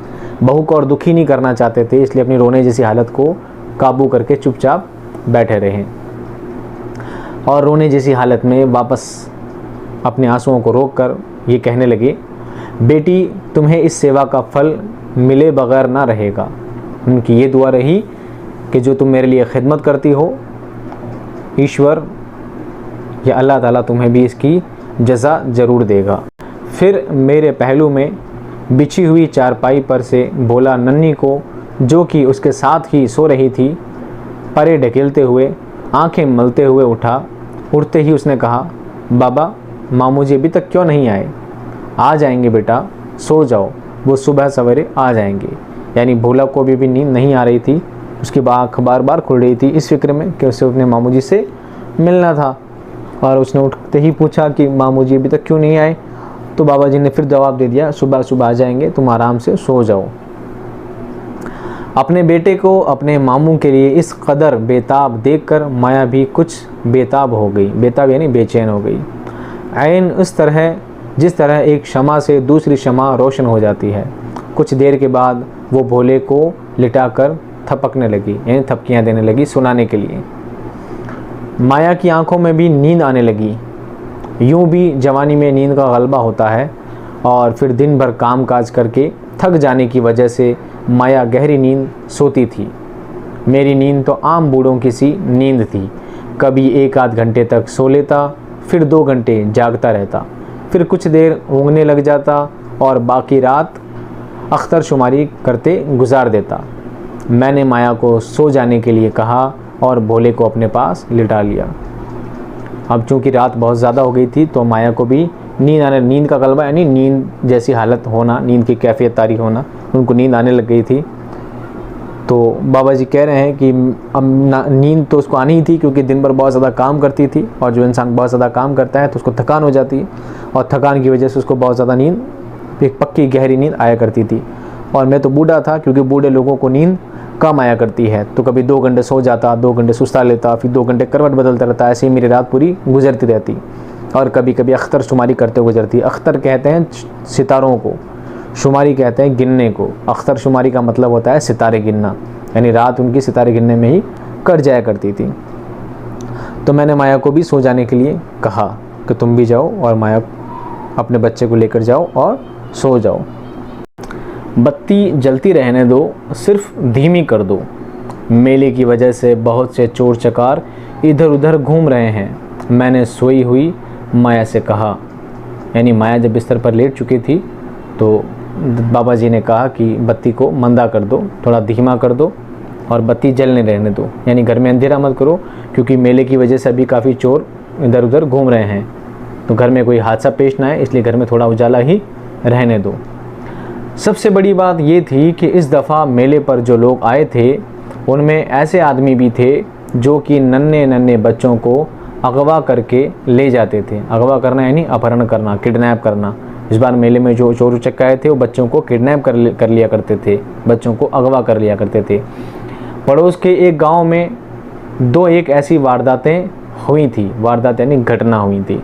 बहू को और दुखी नहीं करना चाहते थे, इसलिए अपनी रोने जैसी हालत को काबू करके चुपचाप बैठे रहे। और रोने जैसी हालत में वापस अपने आंसुओं को रोककर ये कहने लगे, बेटी तुम्हें इस सेवा का फल मिले बगैर ना रहेगा। उनकी ये दुआ रही कि जो तुम मेरे लिए खिदमत करती हो, ईश्वर या अल्लाह ताला तुम्हें भी इसकी जज़ा ज़रूर देगा। फिर मेरे पहलू में बिछी हुई चारपाई पर से बोला नन्ही को, जो कि उसके साथ ही सो रही थी, परे ढकेलते हुए, आंखें मलते हुए उठा। उठते ही उसने कहा, बाबा मामू जी अभी तक क्यों नहीं आए? आ जाएंगे बेटा, सो जाओ, वो सुबह सवेरे आ जाएंगे। यानी भोला को भी नींद नहीं आ रही थी, उसकी आँख बार बार खुल रही थी इस फिक्र में कि उसे अपने मामू जी से मिलना था। और उसने उठते ही पूछा कि मामू जी अभी तक क्यों नहीं आए? तो बाबा जी ने फिर जवाब दे दिया, सुबह सुबह आ जाएंगे, तुम आराम से सो जाओ। अपने बेटे को अपने मामू के लिए इस कदर बेताब देखकर माया भी कुछ बेताब हो गई। बेताब यानी बेचैन हो गई। ऐन उस तरह जिस तरह एक शमा से दूसरी शमा रोशन हो जाती है। कुछ देर के बाद वो भोले को लिटाकर थपकने लगी, यानी थपकियाँ देने लगी सुनाने के लिए। माया की आंखों में भी नींद आने लगी। यूं भी जवानी में नींद का गलबा होता है, और फिर दिन भर काम काज करके थक जाने की वजह से माया गहरी नींद सोती थी। मेरी नींद तो आम बूढ़ों की सी नींद थी। कभी 1 आध घंटे तक सो लेता, फिर 2 घंटे जागता रहता, फिर कुछ देर ऊँघने लग जाता और बाकी रात अख्तर शुमारी करते गुजार देता। मैंने माया को सो जाने के लिए कहा और भोले को अपने पास लिटा लिया। अब चूँकि रात बहुत ज़्यादा हो गई थी तो माया को भी नींद का गलबा यानी नींद जैसी हालत होना, नींद की कैफियत तारी होना, उनको नींद आने लग गई थी। तो बाबा जी कह रहे हैं कि अब नींद तो उसको आनी ही थी, क्योंकि दिन भर बहुत ज़्यादा काम करती थी, और जो इंसान बहुत ज़्यादा काम करता है तो उसको थकान हो जाती है, और थकान की वजह से उसको बहुत ज़्यादा नींद, एक पक्की गहरी नींद आया करती थी। और मैं तो बूढ़ा था, क्योंकि बूढ़े लोगों को नींद कम आया करती है, तो कभी 2 घंटे सो जाता, 2 घंटे सुस्ता लेता, फिर 2 घंटे करवट बदलता रहता। ऐसे ही मेरी रात पूरी गुजरती रहती, और कभी कभी अख्तर शुमारी करते गुजरती। अख्तर कहते हैं सितारों को, शुमारी कहते हैं गिनने को। अख्तर शुमारी का मतलब होता है सितारे गिनना, यानी रात उनकी सितारे गिनने में ही कट जाया करती थी। तो मैंने माया को भी सो जाने के लिए कहा कि तुम भी जाओ और माया अपने बच्चे को लेकर जाओ और सो जाओ। बत्ती जलती रहने दो, सिर्फ धीमी कर दो। मेले की वजह से बहुत से चोर चकार इधर उधर घूम रहे हैं, मैंने सोई हुई माया से कहा। यानी माया जब बिस्तर पर लेट चुकी थी तो बाबा जी ने कहा कि बत्ती को मंदा कर दो, थोड़ा धीमा कर दो और बत्ती जलने रहने दो, यानी घर में अंधेरा मत करो, क्योंकि मेले की वजह से अभी काफ़ी चोर इधर उधर घूम रहे हैं, तो घर में कोई हादसा पेश ना आए, इसलिए घर में थोड़ा उजाला ही रहने दो। सबसे बड़ी बात ये थी कि इस दफ़ा मेले पर जो लोग आए थे उनमें ऐसे आदमी भी थे जो कि नन्हे नन्हे बच्चों को अगवा करके ले जाते थे। अगवा करना यानी अपहरण करना, किडनैप करना। इस बार मेले में जो चोर उचक्के आए थे वो बच्चों को किडनैप कर लिया करते थे, बच्चों को अगवा कर लिया करते थे। पड़ोस के एक गांव में एक ऐसी वारदातें हुई थी, वारदात यानी घटना हुई थी,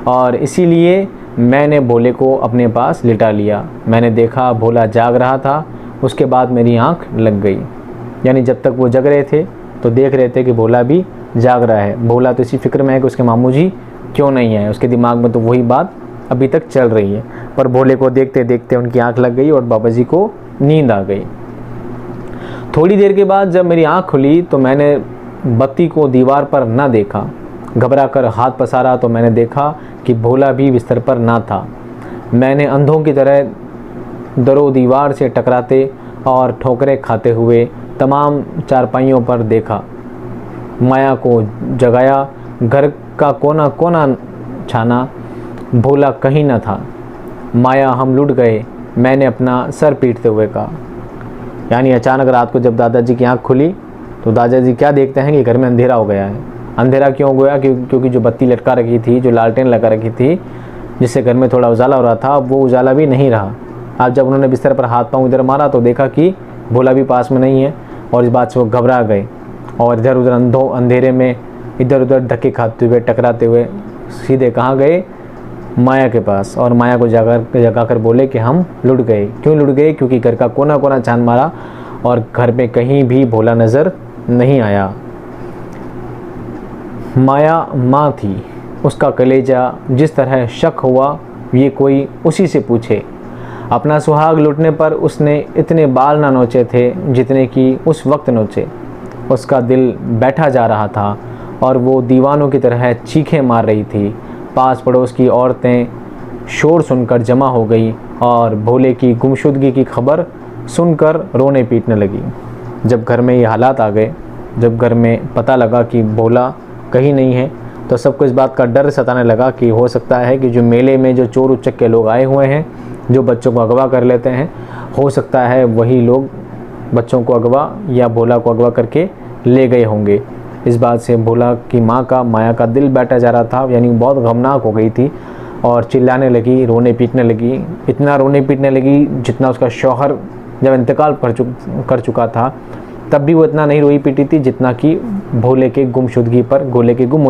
और इसीलिए मैंने भोले को अपने पास लिटा लिया। मैंने देखा भोला जाग रहा था, उसके बाद मेरी आंख लग गई। यानी जब तक वो जग रहे थे तो देख रहे थे कि भोला भी जाग रहा है। भोला तो इसी फिक्र में है कि उसके मामू जी क्यों नहीं आए, उसके दिमाग में तो वही बात अभी तक चल रही है। पर भोले को देखते देखते उनकी आंख लग गई और बाबा जी को नींद आ गई। थोड़ी देर के बाद जब मेरी आंख खुली तो मैंने बत्ती को दीवार पर ना देखा। घबरा कर हाथ पसारा तो मैंने देखा कि भोला भी बिस्तर पर ना था। मैंने अंधों की तरह दरो दीवार से टकराते और ठोकरें खाते हुए तमाम चारपाइयों पर देखा। माया को जगाया, घर का कोना कोना छाना, भोला कहीं न था। माया हम लुट गए, मैंने अपना सर पीटते हुए कहा। यानी अचानक रात को जब दादाजी की आँख खुली तो दादाजी क्या देखते हैं कि घर में अंधेरा हो गया है। अंधेरा क्यों हो गया? क्योंकि जो बत्ती लटका रखी थी, जो लालटेन लगा रखी थी, जिससे घर में थोड़ा उजाला हो रहा था, वो उजाला भी नहीं रहा। आज जब उन्होंने बिस्तर पर हाथ पांव इधर मारा तो देखा कि भोला भी पास में नहीं है, और इस बात से वो घबरा गए और इधर उधर अंधेरे में इधर उधर धक्के खाते हुए टकराते हुए सीधे कहाँ गए? माया के पास। और माया को जगा कर बोले कि हम लुट गए। क्यों लुट गए? क्योंकि घर का कोना कोना छान मारा और घर में कहीं भी भोला नज़र नहीं आया। माया माँ थी, उसका कलेजा जिस तरह शक हुआ ये कोई उसी से पूछे। अपना सुहाग लुटने पर उसने इतने बाल ना नोचे थे जितने कि उस वक्त नोचे। उसका दिल बैठा जा रहा था और वो दीवानों की तरह चीखें मार रही थी। पास पड़ोस की औरतें शोर सुनकर जमा हो गई और भोले की गुमशुदगी की खबर सुनकर रोने पीटने लगी। जब घर में ये हालात आ गए, जब घर में पता लगा कि भोला कहीं नहीं है, तो सबको इस बात का डर सताने लगा कि हो सकता है कि जो मेले में जो चोर उचक्के लोग आए हुए हैं, जो बच्चों को अगवा कर लेते हैं, हो सकता है वही लोग बच्चों को अगवा या भोला को अगवा करके ले गए होंगे। इस बात से भोला की माँ का, माया का दिल बैठा जा रहा था, यानी बहुत गमनाक हो गई थी और चिल्लाने लगी, रोने पीटने लगी। इतना रोने पीटने लगी जितना उसका शौहर जब इंतकाल कर चुका था तब भी वो इतना नहीं रोई पीटी थी जितना कि भोले के गुमशुदगी पर, भोले के गुम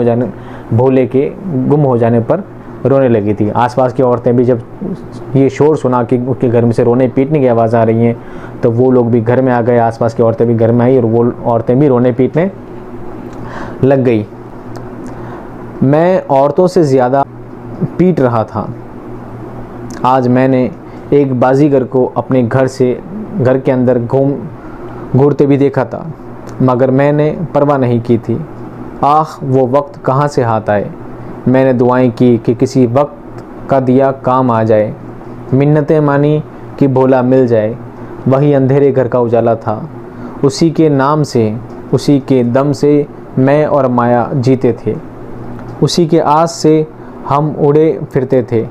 हो जाने पर रोने लगी थी। आसपास की औरतें भी जब ये शोर सुना कि उसके घर में से रोने पीटने की आवाज़ आ रही है तो वो लोग भी घर में आ गए। आसपास की औरतें भी घर में आई और वो औरतें भी रोने पीटने लग गई। मैं औरतों से ज़्यादा पीट रहा था। आज मैंने एक बाजीगर को अपने घर के अंदर घूरते भी देखा था, मगर मैंने परवाह नहीं की थी। आह, वो वक्त कहाँ से हाथ आए। मैंने दुआएं की कि किसी वक्त का दिया काम आ जाए, मिन्नतें मानी कि भोला मिल जाए। वही अंधेरे घर का उजाला था, उसी के नाम से, उसी के दम से मैं और माया जीते थे, उसी के आस से हम उड़े फिरते थे।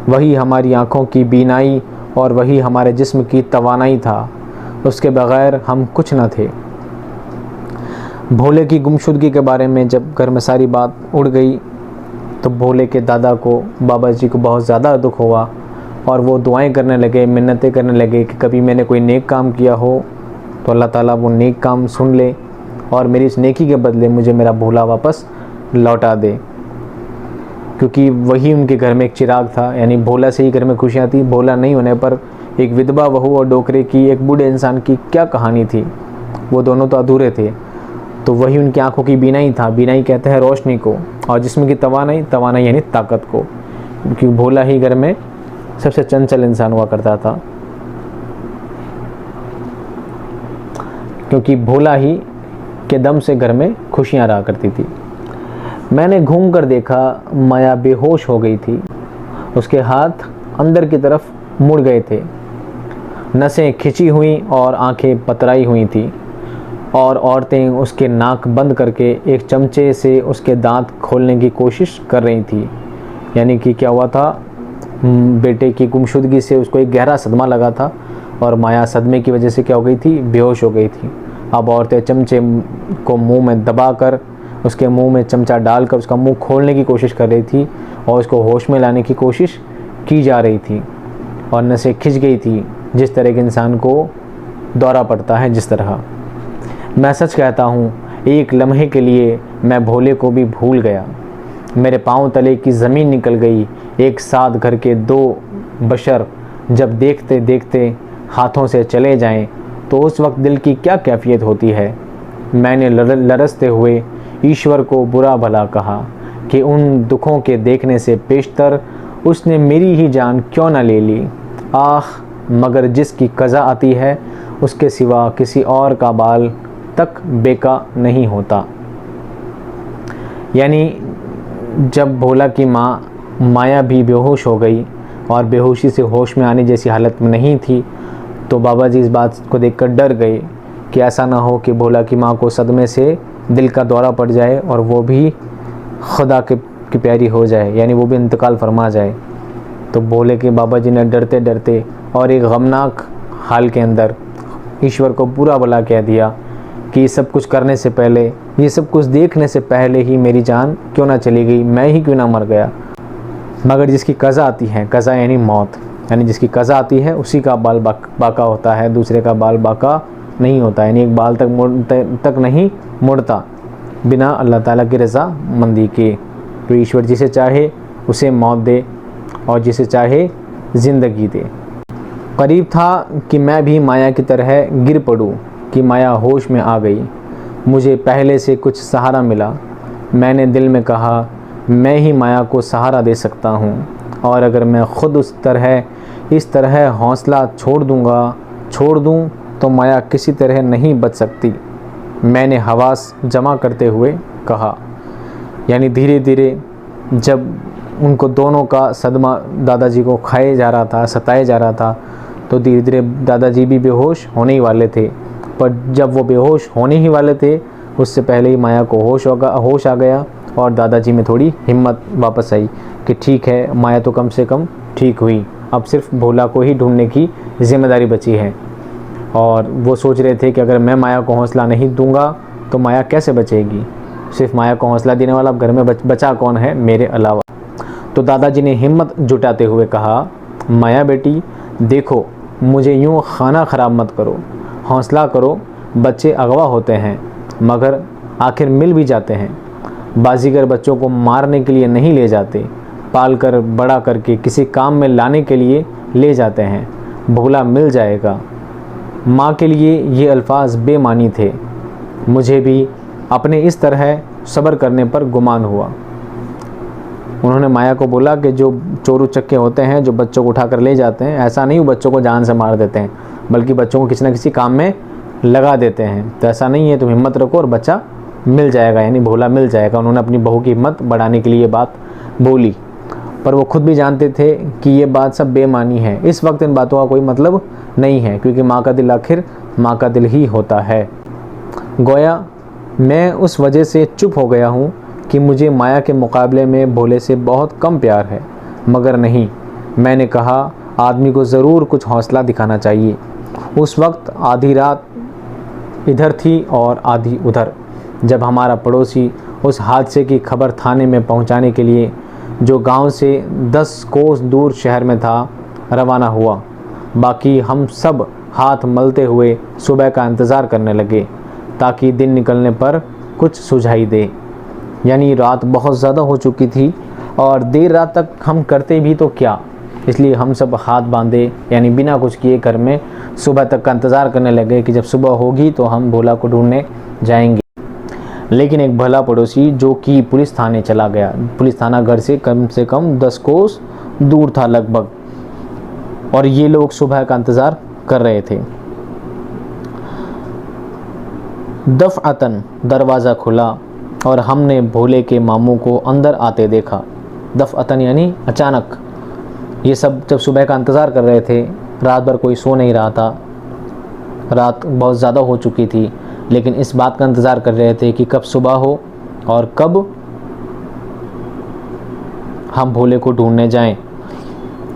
वही हमारी आँखों की बीनाई और वही हमारे जिस्म की तवानाई था, उसके बगैर हम कुछ न थे। भोले की गुमशुदगी के बारे में जब घर में सारी बात उड़ गई तो भोले के दादा को, बाबा जी को बहुत ज़्यादा दुख हुआ और वो दुआएं करने लगे, मिन्नतें करने लगे कि कभी मैंने कोई नेक काम किया हो तो अल्लाह ताला वो नेक काम सुन ले और मेरी इस नेकी के बदले मुझे मेरा भोला वापस लौटा दे। क्योंकि वही उनके घर में एक चिराग था, यानी भोला से ही घर में खुशियाँ थी। भोला नहीं होने पर एक विधवा बहू और डोकरे की, एक बूढ़े इंसान की क्या कहानी थी। वो दोनों तो अधूरे थे। तो वही उनकी आंखों की बीनाई था। बीनाई कहते हैं रोशनी को, और जिस्म की तवानाई, तवानाई यानी ताकत को, क्योंकि भोला ही घर में सबसे चंचल इंसान हुआ करता था, क्योंकि भोला ही के दम से घर में खुशियाँ रहा करती थी। मैंने घूम कर देखा, माया बेहोश हो गई थी। उसके हाथ अंदर की तरफ मुड़ गए थे। नसें खिंची हुई और आंखें पतराई हुई थी और औरतें उसके नाक बंद करके एक चमचे से उसके दांत खोलने की कोशिश कर रही थी। यानी कि क्या हुआ था, बेटे की गुमशुदगी से उसको एक गहरा सदमा लगा था और माया सदमे की वजह से क्या हो गई थी, बेहोश हो गई थी। अब औरतें चमचे को मुंह में दबाकर उसके मुंह में चमचा डालकर उसका मुंह खोलने की कोशिश कर रही थी और उसको होश में लाने की कोशिश की जा रही थी और नसें खिंच गई थी, जिस तरह के इंसान को दौरा पड़ता है जिस तरह। मैं सच कहता हूँ, एक लम्हे के लिए मैं भोले को भी भूल गया। मेरे पाँव तले की ज़मीन निकल गई। एक साथ घर के दो बशर जब देखते देखते हाथों से चले जाएं तो उस वक्त दिल की क्या कैफियत होती है। मैंने लरसते हुए ईश्वर को बुरा भला कहा कि उन दुखों के देखने से पेशतर उसने मेरी ही जान क्यों न ले ली। आह, मगर जिसकी कज़ा आती है उसके सिवा किसी और का बाल तक बेका नहीं होता। यानी जब भोला की माँ माया भी बेहोश हो गई और बेहोशी से होश में आने जैसी हालत में नहीं थी, तो बाबा जी इस बात को देखकर डर गए कि ऐसा ना हो कि भोला की माँ को सदमे से दिल का दौरा पड़ जाए और वो भी खुदा की प्यारी हो जाए, यानी वो भी इंतकाल फरमा जाए। तो भोले के बाबा जी ने डरते डरते और एक गमनाक हाल के अंदर ईश्वर को बुरा भला कह दिया कि ये सब कुछ करने से पहले, ये सब कुछ देखने से पहले ही मेरी जान क्यों ना चली गई, मैं ही क्यों ना मर गया। मगर जिसकी कज़ा आती है, कज़ा यानी मौत, यानी जिसकी कज़ा आती है उसी का बाल बाका होता है, दूसरे का बाल बाका नहीं होता। यानी एक बाल तक नहीं मुड़ता बिना अल्लाह ताला की रज़ा मंदी के। तो ईश्वर जिसे चाहे उसे मौत दे और जिसे चाहे ज़िंदगी दे। करीब था कि मैं भी माया की तरह गिर पड़ूं कि माया होश में आ गई। मुझे पहले से कुछ सहारा मिला। मैंने दिल में कहा, मैं ही माया को सहारा दे सकता हूँ और अगर मैं ख़ुद इस तरह हौसला छोड़ दूँ तो माया किसी तरह नहीं बच सकती। मैंने हवास जमा करते हुए कहा। यानी धीरे धीरे जब उनको दोनों का सदमा दादाजी को खाए जा रहा था, सताए जा रहा था, तो धीरे धीरे दादाजी भी बेहोश होने ही वाले थे। पर जब वो बेहोश होने ही वाले थे उससे पहले ही माया को होश आ गया और दादाजी में थोड़ी हिम्मत वापस आई कि ठीक है, माया तो कम से कम ठीक हुई, अब सिर्फ भोला को ही ढूंढने की जिम्मेदारी बची है। और वो सोच रहे थे कि अगर मैं माया को हौसला नहीं दूंगा तो माया कैसे बचेगी, सिर्फ माया को हौसला देने वाला अब घर में बचा कौन है मेरे अलावा। तो दादाजी ने हिम्मत जुटाते हुए कहा, माया बेटी देखो, मुझे यूँ खाना ख़राब मत करो, हौसला करो। बच्चे अगवा होते हैं मगर आखिर मिल भी जाते हैं। बाजीगर बच्चों को मारने के लिए नहीं ले जाते, पाल कर बड़ा करके किसी काम में लाने के लिए ले जाते हैं। भोला मिल जाएगा। माँ के लिए ये अल्फाज बेमानी थे। मुझे भी अपने इस तरह सब्र करने पर गुमान हुआ। उन्होंने माया को बोला कि जो चोरू चक्के होते हैं जो बच्चों को उठाकर ले जाते हैं, ऐसा नहीं वो बच्चों को जान से मार देते हैं, बल्कि बच्चों को किसी न किसी काम में लगा देते हैं। तो ऐसा नहीं है, तुम हिम्मत रखो और बच्चा मिल जाएगा, यानी भोला मिल जाएगा। उन्होंने अपनी बहू की हिम्मत बढ़ाने के लिए ये बात बोली, पर वो खुद भी जानते थे कि ये बात सब बेमानी है। इस वक्त इन बातों का कोई मतलब नहीं है, क्योंकि माँ का दिल आखिर माँ का दिल ही होता है। गोया मैं उस वजह से चुप हो गया हूँ कि मुझे माया के मुकाबले में भोले से बहुत कम प्यार है। मगर नहीं, मैंने कहा, आदमी को ज़रूर कुछ हौसला दिखाना चाहिए। उस वक्त आधी रात इधर थी और आधी उधर, जब हमारा पड़ोसी उस हादसे की खबर थाने में पहुंचाने के लिए, जो गांव से 10 कोस दूर शहर में था, रवाना हुआ। बाकी हम सब हाथ मलते हुए सुबह का इंतज़ार करने लगे ताकि दिन निकलने पर कुछ सुझाई दे। यानी रात बहुत ज़्यादा हो चुकी थी और देर रात तक हम करते भी तो क्या, इसलिए हम सब हाथ बांधे, यानी बिना कुछ किए घर में सुबह तक का इंतज़ार करने लगे कि जब सुबह होगी तो हम भोला को ढूंढने जाएंगे। लेकिन एक भला पड़ोसी जो कि पुलिस थाने चला गया। पुलिस थाना घर से कम 10 कोस दूर था लगभग, और ये लोग सुबह का इंतज़ार कर रहे थे। दफ़अतन दरवाज़ा खुला और हमने भोले के मामू को अंदर आते देखा। दफ़अतन यानी अचानक। ये सब जब सुबह का इंतज़ार कर रहे थे रात भर कोई सो नहीं रहा था, रात बहुत ज़्यादा हो चुकी थी, लेकिन इस बात का इंतज़ार कर रहे थे कि कब सुबह हो और कब हम भोले को ढूंढने जाएं।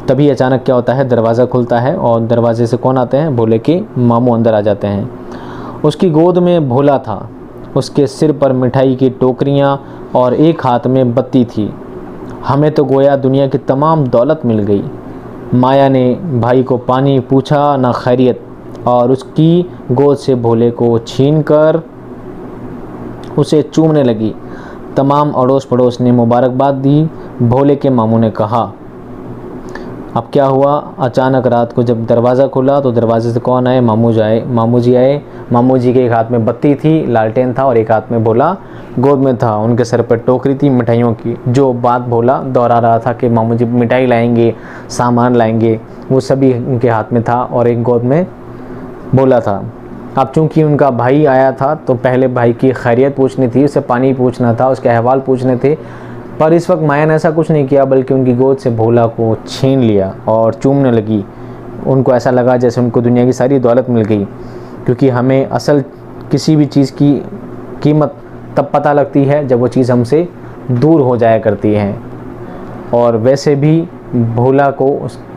तभी अचानक क्या होता है, दरवाज़ा खुलता है और दरवाजे से कौन आते हैं, भोले के मामू अंदर आ जाते हैं। उसकी गोद में भोला था, उसके सिर पर मिठाई की टोकरियां और एक हाथ में बत्ती थी। हमें तो गोया दुनिया की तमाम दौलत मिल गई। माया ने भाई को पानी पूछा ना खैरियत, और उसकी गोद से भोले को छीनकर उसे चूमने लगी। तमाम अड़ोस पड़ोस ने मुबारकबाद दी। भोले के मामू ने कहा, अब क्या हुआ, अचानक रात को जब दरवाज़ा खुला तो दरवाजे से कौन आए, मामू जी आए। मामू जी के एक हाथ में बत्ती थी, लालटेन था, और एक हाथ में भोला गोद में था। उनके सर पर टोकरी थी मिठाइयों की। जो बात भोला दोहरा रहा था कि मामू जी मिठाई लाएंगे, सामान लाएंगे, वो सभी उनके हाथ में था और एक गोद में भोला था। अब चूंकि उनका भाई आया था तो पहले भाई की खैरियत पूछनी थी, उसे पानी पूछना था, उसके अहवाल पूछने थे। पर इस वक्त माया ने ऐसा कुछ नहीं किया, बल्कि उनकी गोद से भोला को छीन लिया और चूमने लगी। उनको ऐसा लगा जैसे उनको दुनिया की सारी दौलत मिल गई, क्योंकि हमें असल किसी भी चीज़ की कीमत तब पता लगती है जब वो चीज़ हमसे दूर हो जाया करती है। और वैसे भी भोला को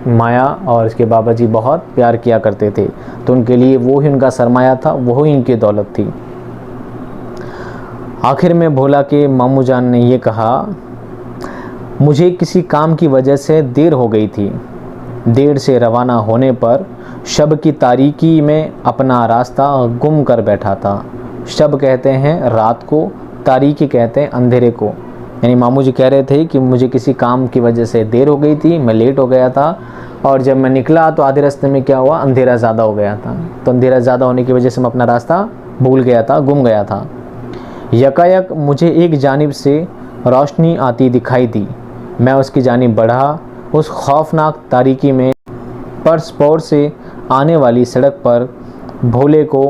माया और उसके बाबा जी बहुत प्यार किया करते थे, तो उनके लिए वो ही उनका सरमाया था, वो ही उनकी दौलत थी। आखिर में भोला के मामू जान ने ये कहा, मुझे किसी काम की वजह से देर हो गई थी। देर से रवाना होने पर शब की तारीकी में अपना रास्ता गुम कर बैठा था। शब कहते हैं रात को, तारीकी कहते हैं अंधेरे को। यानी मामू जी कह रहे थे कि मुझे किसी काम की वजह से देर हो गई थी, मैं लेट हो गया था, और जब मैं निकला तो आधे रास्ते में क्या हुआ, अंधेरा ज़्यादा हो गया था। तो अंधेरा ज़्यादा होने की वजह से मैं अपना रास्ता भूल गया था, गुम गया था। यकायक मुझे एक जानिब से रोशनी आती दिखाई दी। मैं उसकी जानिब बढ़ा। उस खौफनाक तारीकी में परस्पर से आने वाली सड़क पर भोले को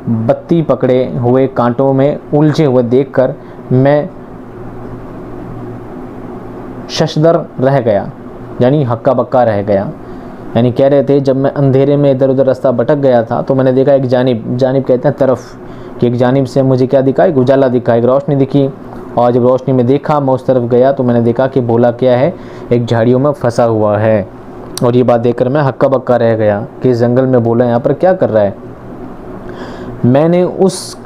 बत्ती पकड़े हुए कांटों में उलझे हुए देखकर मैं शशदर रह गया, यानी हक्का बक्का रह गया। यानी कह रहे थे, जब मैं अंधेरे में इधर उधर रास्ता भटक गया था तो मैंने देखा एक जानिब कहते हैं तरफ, कि एक जानिब से मुझे क्या दिखा, एक उजाला दिखा, एक रोशनी दिखी। और जब रोशनी में देखा, मैं उस तरफ गया तो मैंने देखा कि भोला क्या है, एक झाड़ियों में फंसा हुआ है। और ये बात देखकर मैं हक्का बक्का रह गया कि इस जंगल में भोला यहाँ पर क्या कर रहा है। मैंने उस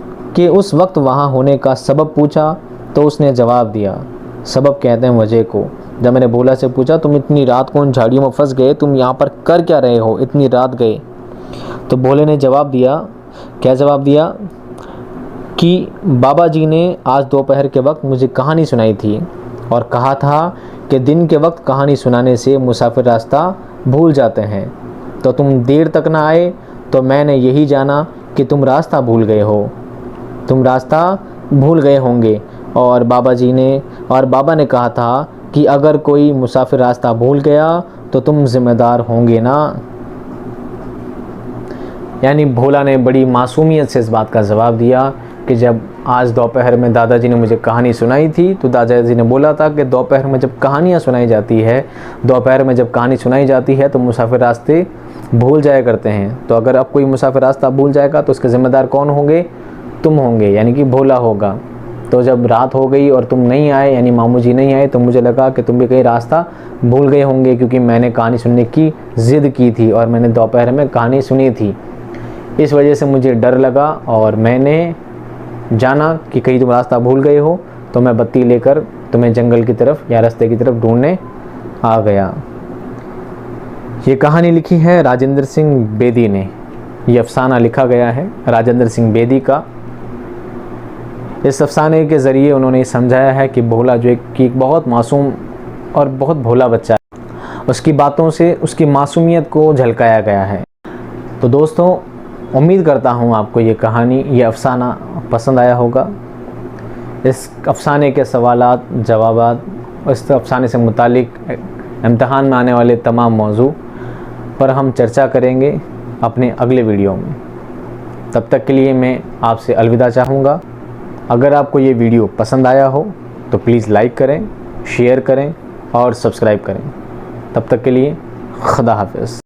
वक्त वहाँ होने का सबब पूछा तो उसने जवाब दिया। सबब कहते हैं वजह को। जब मैंने भोला से पूछा, तुम इतनी रात को उन झाड़ियों में फंस गए, तुम यहाँ पर कर क्या रहे हो, इतनी रात गए? तो भोले ने जवाब दिया, क्या जवाब दिया, कि बाबा जी ने आज दोपहर के वक्त मुझे कहानी सुनाई थी और कहा था कि दिन के वक्त कहानी सुनाने से मुसाफिर रास्ता भूल जाते हैं। तो तुम देर तक ना आए तो मैंने यही जाना कि तुम रास्ता भूल गए हो, तुम रास्ता भूल गए होंगे। और बाबा ने कहा था कि अगर कोई मुसाफिर रास्ता भूल गया तो तुम जिम्मेदार होंगे ना। यानी भोला ने बड़ी मासूमियत से इस बात का जवाब दिया कि जब आज दोपहर में दादाजी ने मुझे कहानी सुनाई थी तो दादाजी ने बोला था कि दोपहर में जब कहानियाँ सुनाई जाती है, दोपहर में जब कहानी सुनाई जाती है तो मुसाफिर रास्ते भूल जाया करते हैं। तो अगर अब कोई मुसाफिर रास्ता भूल जाएगा तो उसके ज़िम्मेदार कौन होंगे, तुम होंगे, यानी कि भोला होगा। तो जब रात हो गई और तुम नहीं आए, यानी मामू जी नहीं आए, तो मुझे लगा कि तुम भी कहीं रास्ता भूल गए होंगे, क्योंकि मैंने कहानी सुनने की ज़िद की थी और मैंने दोपहर में कहानी सुनी थी। इस वजह से मुझे डर लगा और मैंने जाना कि कहीं तुम रास्ता भूल गए हो, तो मैं बत्ती लेकर तुम्हें जंगल की तरफ या रास्ते की तरफ ढूंढने आ गया। ये कहानी लिखी है राजेंद्र सिंह बेदी ने। ये अफसाना लिखा गया है राजेंद्र सिंह बेदी का। इस अफसाने के ज़रिए उन्होंने समझाया है कि भोला जो एक बहुत मासूम और बहुत भोला बच्चा है, उसकी बातों से उसकी मासूमियत को झलकाया गया है। तो दोस्तों, उम्मीद करता हूँ आपको ये कहानी, ये अफसाना पसंद आया होगा। इस अफसाने के सवालात, जवाबात, इस अफसाने से मुतालिक इम्तिहान में आने वाले तमाम मौजू पर हम चर्चा करेंगे अपने अगले वीडियो में। तब तक के लिए मैं आपसे अलविदा चाहूँगा। अगर आपको ये वीडियो पसंद आया हो तो प्लीज़ लाइक करें, शेयर करें और सब्सक्राइब करें। तब तक के लिए खुदा हाफिज़।